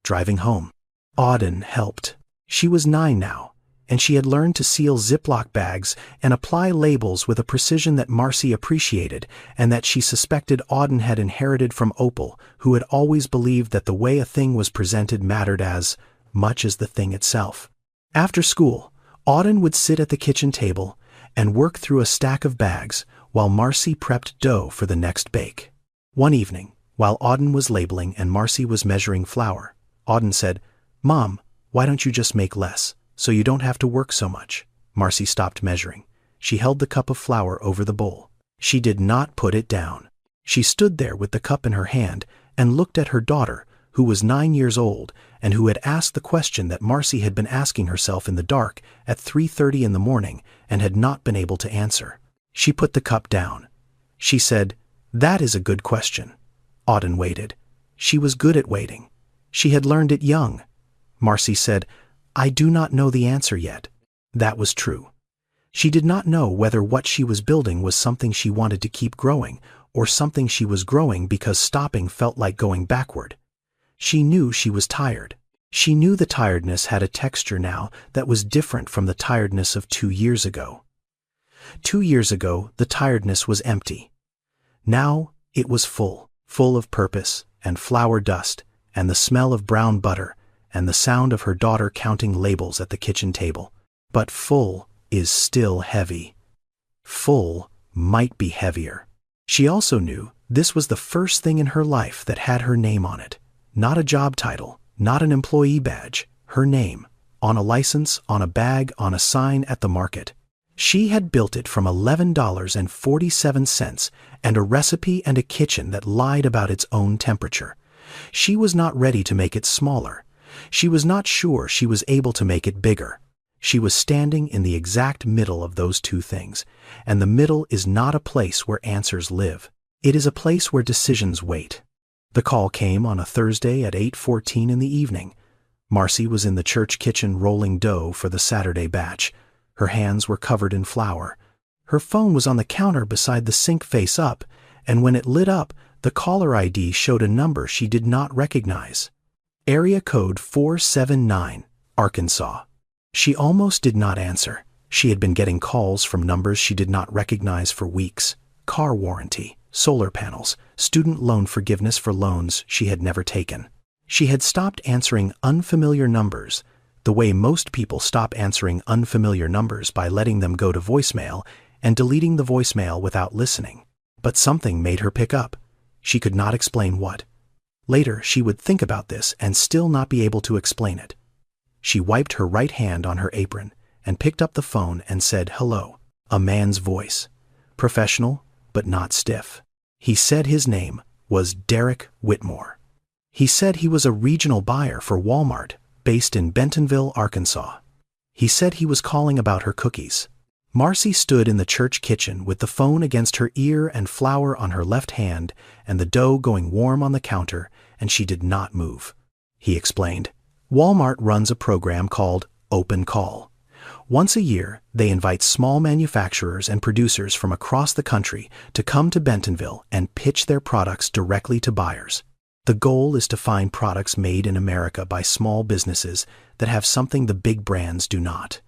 driving home. Auden helped. She was 9 now, and she had learned to seal Ziploc bags and apply labels with a precision that Marcy appreciated and that she suspected Auden had inherited from Opal, who had always believed that the way a thing was presented mattered as much as the thing itself. After school, Auden would sit at the kitchen table and work through a stack of bags while Marcy prepped dough for the next bake. One evening, while Auden was labeling and Marcy was measuring flour, Auden said, "Mom, why don't you just make less, so you don't have to work so much?" Marcy stopped measuring. She held the cup of flour over the bowl. She did not put it down. She stood there with the cup in her hand and looked at her daughter, who was 9 years old and who had asked the question that Marcy had been asking herself in the dark at 3:30 in the morning and had not been able to answer. She put the cup down. She said, "That is a good question." Auden waited. She was good at waiting. She had learned it young. Marcy said, "I do not know the answer yet." That was true. She did not know whether what she was building was something she wanted to keep growing or something she was growing because stopping felt like going backward. She knew she was tired. She knew the tiredness had a texture now that was different from the tiredness of 2 years ago. 2 years ago, the tiredness was empty. Now it was full of purpose and flour dust and the smell of brown butter and the sound of her daughter counting labels at the kitchen table. But full is still heavy. Full might be heavier. She also knew this was the first thing in her life that had her name on it. Not a job title, not an employee badge, her name, on a license, on a bag, on a sign at the market. She had built it from $11.47 and a recipe and a kitchen that lied about its own temperature. She was not ready to make it smaller. She was not sure she was able to make it bigger. She was standing in the exact middle of those two things, and the middle is not a place where answers live. It is a place where decisions wait. The call came on a Thursday at 8:14 in the evening. Marcy was in the church kitchen rolling dough for the Saturday batch. Her hands were covered in flour. Her phone was on the counter beside the sink face up, and when it lit up, the caller ID showed a number she did not recognize. Area code 479, Arkansas. She almost did not answer. She had been getting calls from numbers she did not recognize for weeks. Car warranty, solar panels, student loan forgiveness for loans she had never taken. She had stopped answering unfamiliar numbers, the way most people stop answering unfamiliar numbers by letting them go to voicemail and deleting the voicemail without listening. But something made her pick up. She could not explain what. Later, she would think about this and still not be able to explain it. She wiped her right hand on her apron and picked up the phone and said, "Hello." A man's voice. Professional, but not stiff. He said his name, was Derek Whitmore. He said he was a regional buyer for Walmart, based in Bentonville, Arkansas. He said he was calling about her cookies. Marcy stood in the church kitchen with the phone against her ear and flour on her left hand and the dough going warm on the counter, and she did not move. He explained, Walmart runs a program called Open Call. Once a year, they invite small manufacturers and producers from across the country to come to Bentonville and pitch their products directly to buyers. The goal is to find products made in America by small businesses that have something the big brands do not.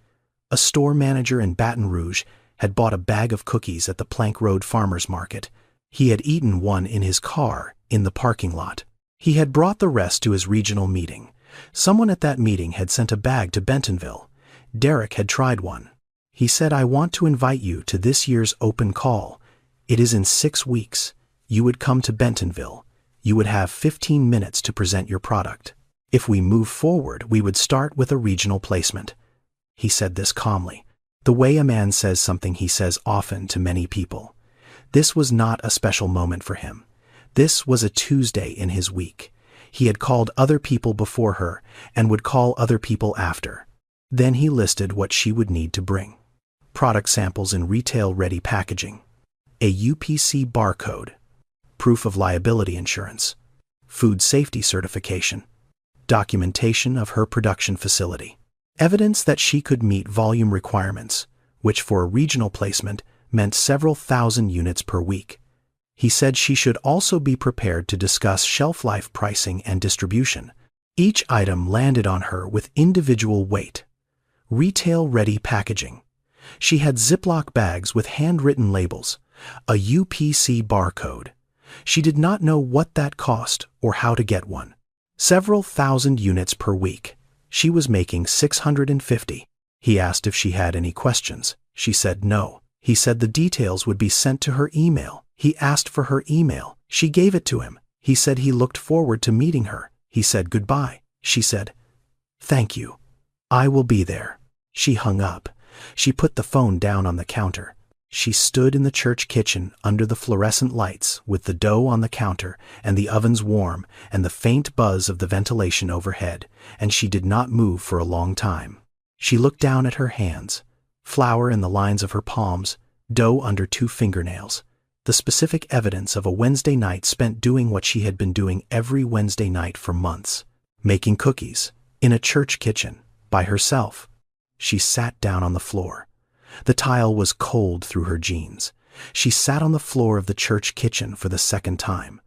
A store manager in Baton Rouge had bought a bag of cookies at the Plank Road Farmers Market. He had eaten one in his car in the parking lot. He had brought the rest to his regional meeting. Someone at that meeting had sent a bag to Bentonville. Derek had tried one. He said, I want to invite you to this year's open call. It is in 6 weeks. You would come to Bentonville. You would have 15 minutes to present your product. If we move forward, we would start with a regional placement. He said this calmly, the way a man says something he says often to many people. This was not a special moment for him. This was a Tuesday in his week. He had called other people before her and would call other people after. Then he listed what she would need to bring. Product samples in retail-ready packaging, a UPC barcode, proof of liability insurance, food safety certification, documentation of her production facility, evidence that she could meet volume requirements, which for a regional placement meant several thousand units per week. He said she should also be prepared to discuss shelf life pricing and distribution. Each item landed on her with individual weight. Retail-ready packaging. She had Ziploc bags with handwritten labels, a UPC barcode. She did not know what that cost or how to get one. Several thousand units per week. She was making 650. He asked if she had any questions. She said no. He said the details would be sent to her email. He asked for her email. She gave it to him. He said he looked forward to meeting her. He said goodbye. She said, thank you. I will be there. She hung up. She put the phone down on the counter. She stood in the church kitchen under the fluorescent lights with the dough on the counter and the ovens warm and the faint buzz of the ventilation overhead, and she did not move for a long time. She looked down at her hands, flour in the lines of her palms, dough under 2 fingernails, the specific evidence of a Wednesday night spent doing what she had been doing every Wednesday night for months, making cookies, in a church kitchen, by herself. She sat down on the floor. The tile was cold through her jeans. She sat on the floor of the church kitchen for the second time.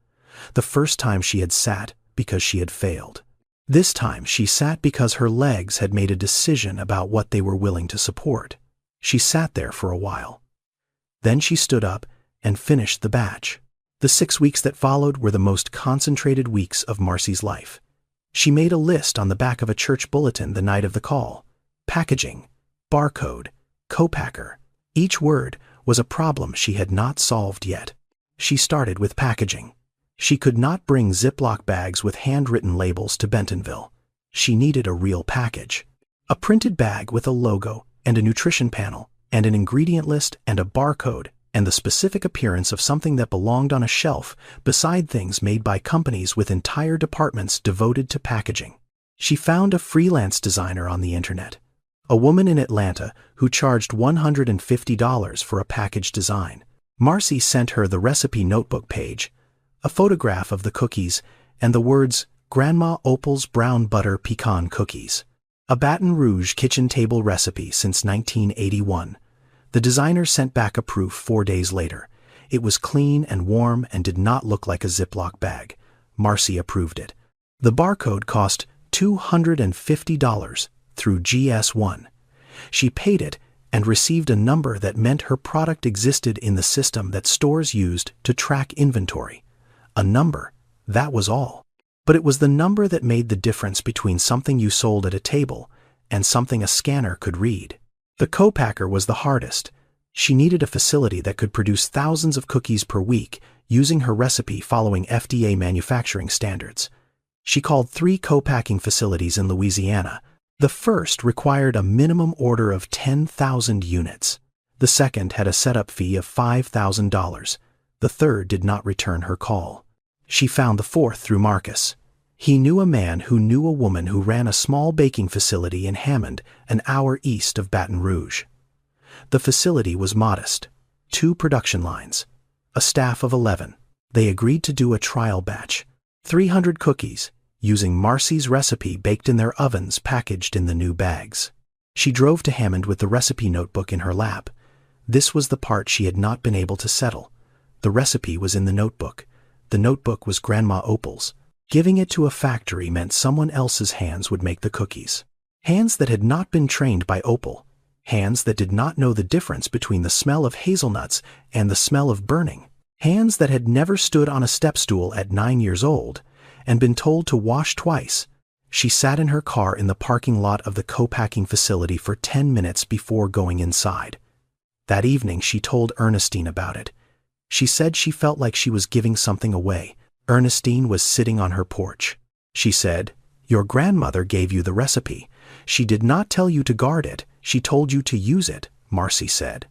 The first time she had sat because she had failed. This time she sat because her legs had made a decision about what they were willing to support. She sat there for a while. Then she stood up and finished the batch. The 6 weeks that followed were the most concentrated weeks of Marcy's life. She made a list on the back of a church bulletin the night of the call. Packaging, barcode, co-packer. Each word was a problem she had not solved yet. She started with packaging. She could not bring Ziploc bags with handwritten labels to Bentonville. She needed a real package. A printed bag with a logo and a nutrition panel and an ingredient list and a barcode and the specific appearance of something that belonged on a shelf beside things made by companies with entire departments devoted to packaging. She found a freelance designer on the internet, a woman in Atlanta who charged $150 for a package design. Marcy sent her the recipe notebook page, a photograph of the cookies, and the words, Grandma Opal's Brown Butter Pecan Cookies. A Baton Rouge kitchen table recipe since 1981. The designer sent back a proof 4 days later. It was clean and warm and did not look like a Ziploc bag. Marcy approved it. The barcode cost $250 through GS1. She paid it and received a number that meant her product existed in the system that stores used to track inventory. A number, that was all. But it was the number that made the difference between something you sold at a table and something a scanner could read. The co-packer was the hardest. She needed a facility that could produce thousands of cookies per week using her recipe following FDA manufacturing standards. She called 3 co-packing facilities in Louisiana. The first required a minimum order of 10,000 units. The second had a setup fee of $5,000. The third did not return her call. She found the fourth through Marcus. He knew a man who knew a woman who ran a small baking facility in Hammond, an hour east of Baton Rouge. The facility was modest. 2 production lines. A staff of 11. They agreed to do a trial batch. 300 cookies, using Marcy's recipe baked in their ovens packaged in the new bags. She drove to Hammond with the recipe notebook in her lap. This was the part she had not been able to settle. The recipe was in the notebook. The notebook was Grandma Opal's. Giving it to a factory meant someone else's hands would make the cookies. Hands that had not been trained by Opal. Hands that did not know the difference between the smell of hazelnuts and the smell of burning. Hands that had never stood on a step stool at 9 years old and been told to wash twice. She sat in her car in the parking lot of the co-packing facility for 10 minutes before going inside. That evening she told Ernestine about it. She said she felt like she was giving something away. Ernestine was sitting on her porch. She said, "Your grandmother gave you the recipe. She did not tell you to guard it, she told you to use it," Marcy said.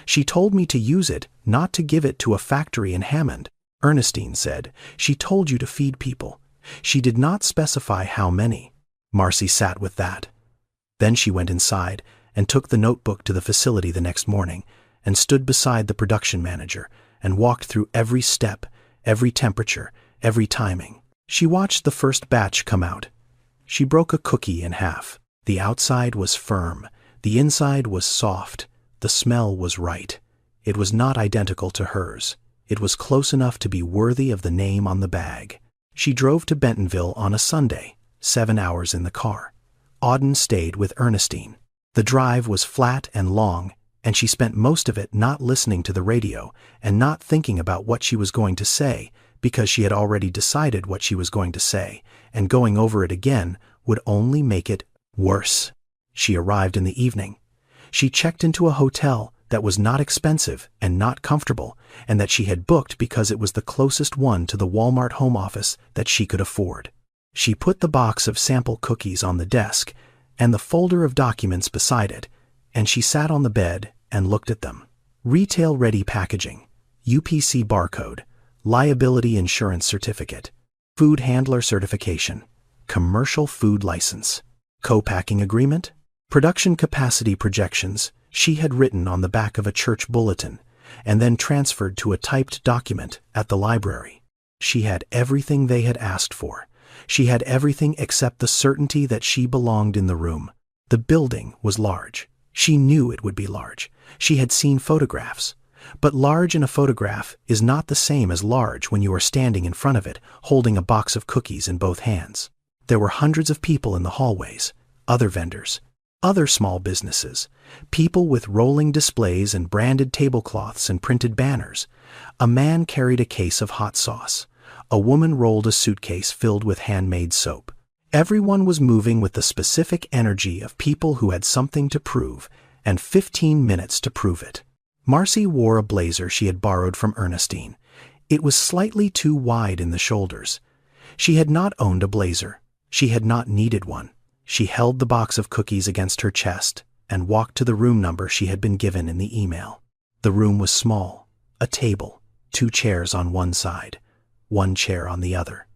"She told me to use it, not to give it to a factory in Hammond," Ernestine said. "She told you to feed people. She did not specify how many." Marcy sat with that. Then she went inside and took the notebook to the facility the next morning and stood beside the production manager and walked through every step, every temperature, every timing. She watched the first batch come out. She broke a cookie in half. The outside was firm. The inside was soft. The smell was right. It was not identical to hers. It was close enough to be worthy of the name on the bag. She drove to Bentonville on a Sunday, 7 hours in the car. Auden stayed with Ernestine. The drive was flat and long, and she spent most of it not listening to the radio and not thinking about what she was going to say, because she had already decided what she was going to say, and going over it again would only make it worse. She arrived in the evening. She checked into a hotel that was not expensive and not comfortable, and that she had booked because it was the closest one to the Walmart home office that she could afford. She put the box of sample cookies on the desk and the folder of documents beside it, and she sat on the bed and looked at them. Retail-ready packaging, UPC barcode, liability insurance certificate, food handler certification, commercial food license, co-packing agreement, production capacity projections she had written on the back of a church bulletin and then transferred to a typed document at the library. She had everything they had asked for. She had everything except the certainty that she belonged in the room. The building was large. She knew it would be large. She had seen photographs. But large in a photograph is not the same as large when you are standing in front of it, holding a box of cookies in both hands. There were hundreds of people in the hallways, other vendors, other small businesses, people with rolling displays and branded tablecloths and printed banners. A man carried a case of hot sauce. A woman rolled a suitcase filled with handmade soap. Everyone was moving with the specific energy of people who had something to prove, and 15 minutes to prove it. Marcy wore a blazer she had borrowed from Ernestine. It was slightly too wide in the shoulders. She had not owned a blazer. She had not needed one. She held the box of cookies against her chest and walked to the room number she had been given in the email. The room was small. A table, 2 chairs on one side, 1 chair on the other.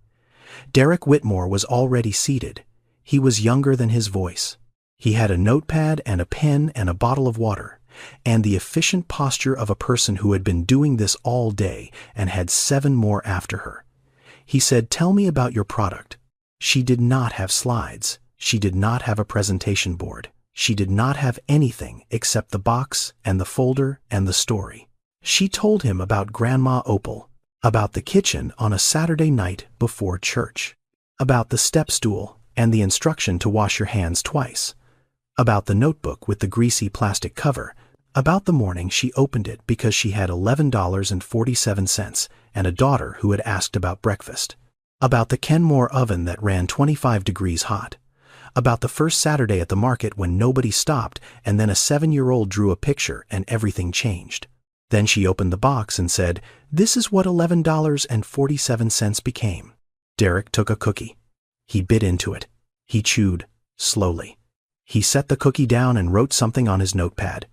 Derek Whitmore was already seated. He was younger than his voice. He had a notepad and a pen and a bottle of water, and the efficient posture of a person who had been doing this all day and had 7 more after her. He said, "Tell me about your product." She did not have slides. She did not have a presentation board. She did not have anything except the box and the folder and the story. She told him about Grandma Opal, about the kitchen on a Saturday night before church, about the step stool and the instruction to wash your hands twice, about the notebook with the greasy plastic cover, about the morning she opened it because she had $11.47 and a daughter who had asked about breakfast, about the Kenmore oven that ran 25 degrees hot, about the first Saturday at the market when nobody stopped and then a 7-year-old drew a picture and everything changed. Then she opened the box and said, "This is what $11.47 became." Derek took a cookie. He bit into it. He chewed, slowly. He set the cookie down and wrote something on his notepad.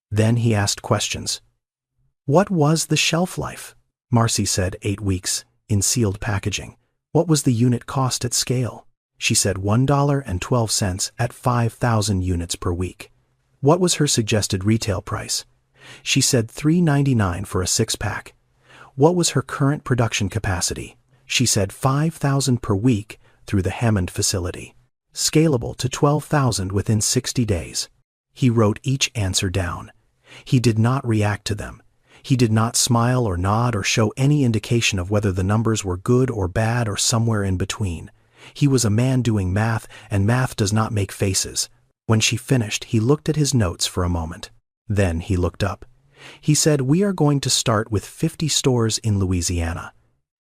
Then he asked questions. What was the shelf life? Marcy said 8 weeks. in sealed packaging. What was the unit cost at scale? She said $1.12 at 5,000 units per week. What was her suggested retail price? She said $3.99 for a 6-pack. What was her current production capacity? She said 5,000 per week through the Hammond facility. Scalable to 12,000 within 60 days. He wrote each answer down. He did not react to them. He did not smile or nod or show any indication of whether the numbers were good or bad or somewhere in between. He was a man doing math, and math does not make faces. When she finished, he looked at his notes for a moment. Then he looked up. He said, "We are going to start with 50 stores in Louisiana.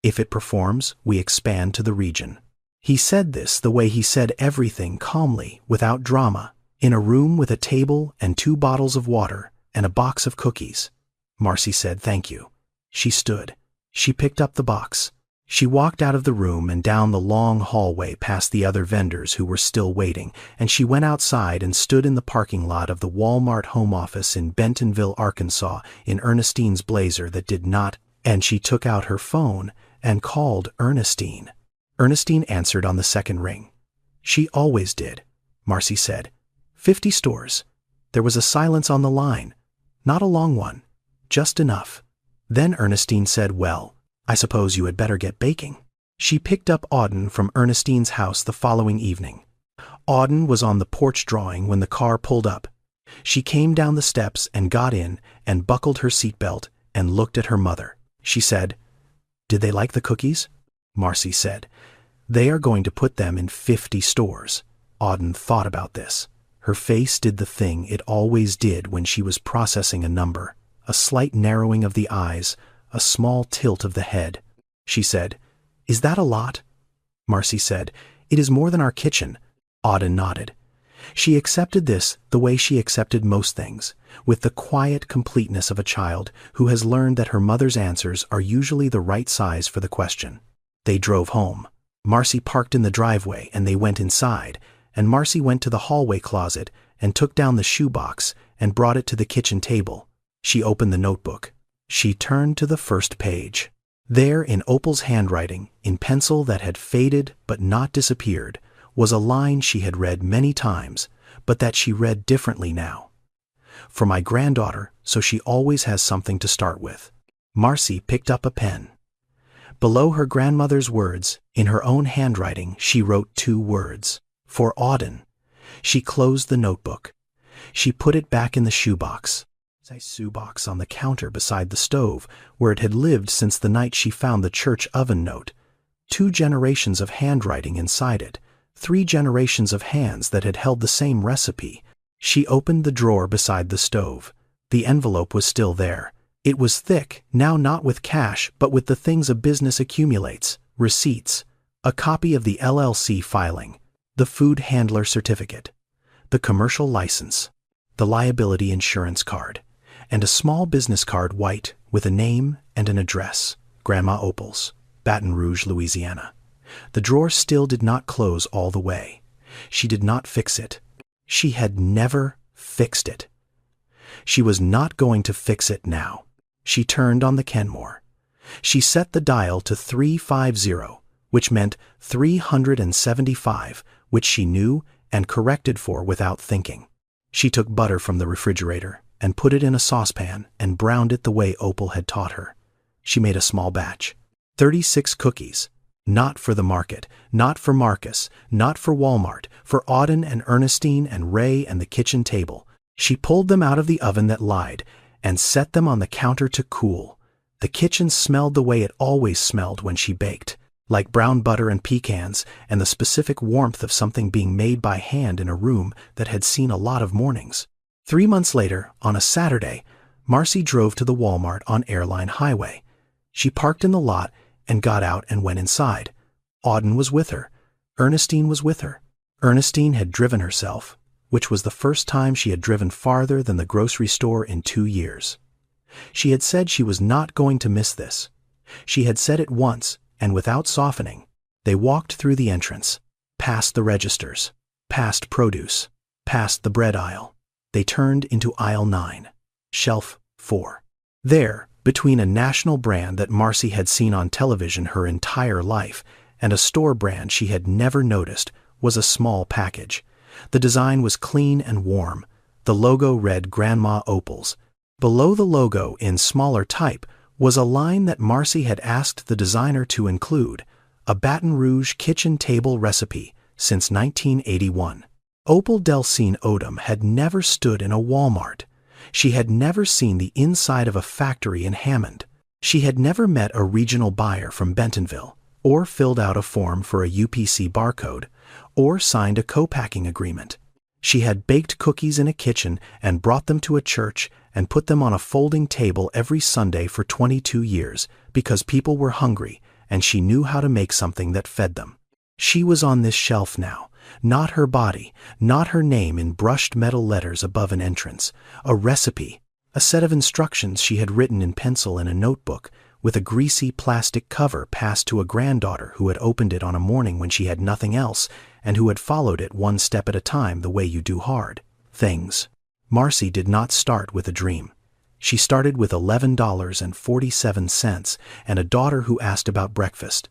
If it performs, we expand to the region." He said this the way he said everything, calmly, without drama, in a room with a table and 2 bottles of water and a box of cookies. Marcy said, "Thank you." She stood. She picked up the box. She walked out of the room and down the long hallway past the other vendors who were still waiting, and she went outside and stood in the parking lot of the Walmart home office in Bentonville, Arkansas, in Ernestine's blazer that did not, and she took out her phone and called Ernestine. Ernestine answered on the second ring. She always did, Marcy said. 50 stores. There was a silence on the line. Not a long one. Just enough. Then Ernestine said, "Well, I suppose you had better get baking." She picked up Auden from Ernestine's house the following evening. Auden was on the porch drawing when the car pulled up. She came down the steps and got in and buckled her seatbelt and looked at her mother. She said, "Did they like the cookies?" Marcy said, "They are going to put them in 50 stores." Auden thought about this. Her face did the thing it always did when she was processing a number, a slight narrowing of the eyes, a small tilt of the head. She said, "Is that a lot?" Marcy said, "It is more than our kitchen." Auden nodded. She accepted this the way she accepted most things, with the quiet completeness of a child who has learned that her mother's answers are usually the right size for the question. They drove home. Marcy parked in the driveway and they went inside, and Marcy went to the hallway closet and took down the shoebox and brought it to the kitchen table. She opened the notebook. She turned to the first page. There, in Opal's handwriting, in pencil that had faded but not disappeared, was a line she had read many times, but that she read differently now. "For my granddaughter, so she always has something to start with." Marcy picked up a pen. Below her grandmother's words, in her own handwriting, she wrote 2 words. "For Auden." She closed the notebook. She put it back in the shoebox. A shoebox on the counter beside the stove, where it had lived since the night she found the church oven note. 2 generations of handwriting inside it, 3 generations of hands that had held the same recipe. She opened the drawer beside the stove. The envelope was still there. It was thick, now not with cash, but with the things a business accumulates, receipts, a copy of the LLC filing, the food handler certificate, the commercial license, the liability insurance card, and a small business card, white, with a name and an address, Grandma Opal's, Baton Rouge, Louisiana. The drawer still did not close all the way. She did not fix it. She had never fixed it. She was not going to fix it now. She turned on the Kenmore. She set the dial to 350, which meant 375, which she knew and corrected for without thinking. She took butter from the refrigerator and put it in a saucepan and browned it the way Opal had taught her. She made a small batch. 36 cookies. Not for the market, not for Marcus, not for Walmart, for Auden and Ernestine and Ray and the kitchen table. She pulled them out of the oven that lied and set them on the counter to cool. The kitchen smelled the way it always smelled when she baked, like brown butter and pecans and the specific warmth of something being made by hand in a room that had seen a lot of mornings. 3 months later, on a Saturday, Marcy drove to the Walmart on Airline Highway. She parked in the lot and got out and went inside. Auden was with her. Ernestine was with her. Ernestine had driven herself, which was the first time she had driven farther than the grocery store in 2 years. She had said she was not going to miss this. She had said it once, and without softening. They walked through the entrance, past the registers, past produce, past the bread aisle. They turned into aisle 9, shelf 4. There, Between a national brand that Marcy had seen on television her entire life and a store brand she had never noticed was a small package. The design was clean and warm. The logo read Grandma Opals. Below the logo, in smaller type, was a line that Marcy had asked the designer to include: a Baton Rouge kitchen table recipe since 1981. Opal Delcine Odom had never stood in a Walmart. She had never seen the inside of a factory in Hammond. She had never met a regional buyer from Bentonville, or filled out a form for a UPC barcode, or signed a co-packing agreement. She had baked cookies in a kitchen and brought them to a church and put them on a folding table every Sunday for 22 years because people were hungry and she knew how to make something that fed them. She was on this shelf now, not her body, not her name in brushed metal letters above an entrance, a recipe, a set of instructions she had written in pencil in a notebook, with a greasy plastic cover passed to a granddaughter who had opened it on a morning when she had nothing else and who had followed it one step at a time the way you do hard things. Marcy did not start with a dream. She started with $11.47 and a daughter who asked about breakfast.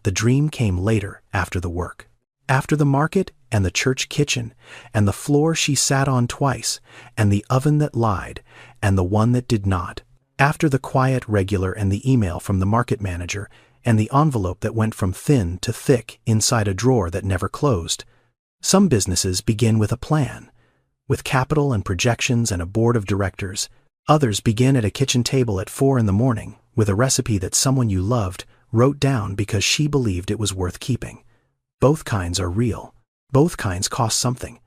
The dream came later, after the work. After the market and the church kitchen and the floor she sat on twice and the oven that lied and the one that did not. After the quiet regular and the email from the market manager and the envelope that went from thin to thick inside a drawer that never closed. Some businesses begin with a plan, with capital and projections and a board of directors. Others begin at a kitchen table at 4 a.m. with a recipe that someone you loved wrote down because she believed it was worth keeping. Both kinds are real. Both kinds cost something.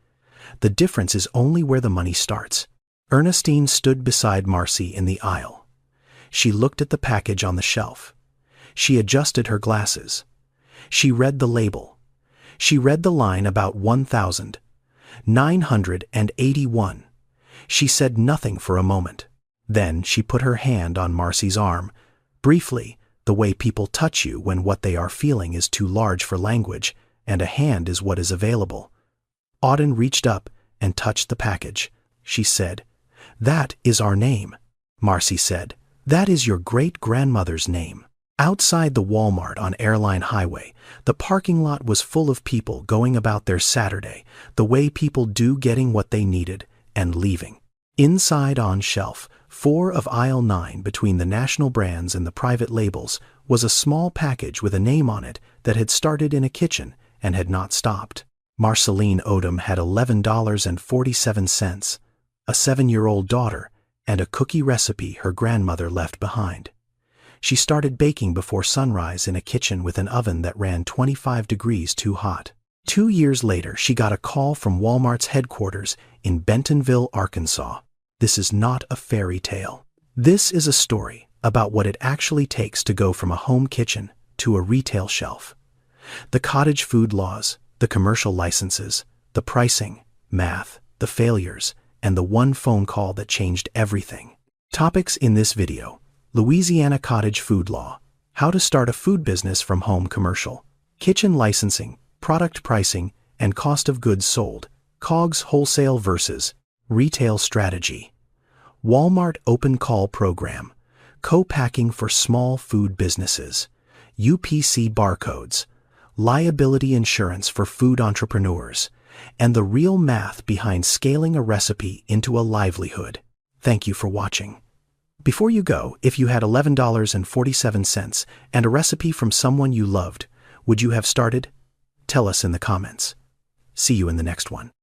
The difference is only where the money starts. Ernestine stood beside Marcy in the aisle. She looked at the package on the shelf. She adjusted her glasses. She read the label. She read the line about 1,981. She said nothing for a moment. Then she put her hand on Marcy's arm. Briefly, the way people touch you when what they are feeling is too large for language, and a hand is what is available. Auden reached up and touched the package. She said, "That is our name." Marcy said, "That is your great-grandmother's name." Outside the Walmart on Airline Highway, the parking lot was full of people going about their Saturday, the way people do, getting what they needed and leaving. Inside on shelf 4 of aisle 9 between the national brands and the private labels was a small package with a name on it that had started in a kitchen and had not stopped. Marceline Odom had $11.47, a 7-year-old daughter, and a cookie recipe her grandmother left behind. She started baking before sunrise in a kitchen with an oven that ran 25 degrees too hot. 2 years later, she got a call from Walmart's headquarters in Bentonville, Arkansas. This is not a fairy tale. This is a story about what it actually takes to go from a home kitchen to a retail shelf. The cottage food laws, the commercial licenses, the pricing, math, the failures, and the one phone call that changed everything. Topics in this video: Louisiana cottage food law, how to start a food business from home commercial, kitchen licensing, product pricing, and cost of goods sold, COGS wholesale versus retail strategy, Walmart open call program, co-packing for small food businesses, UPC barcodes, liability insurance for food entrepreneurs, and the real math behind scaling a recipe into a livelihood. Thank you for watching. Before you go, if you had $11.47 and a recipe from someone you loved, would you have started? Tell us in the comments. See you in the next one.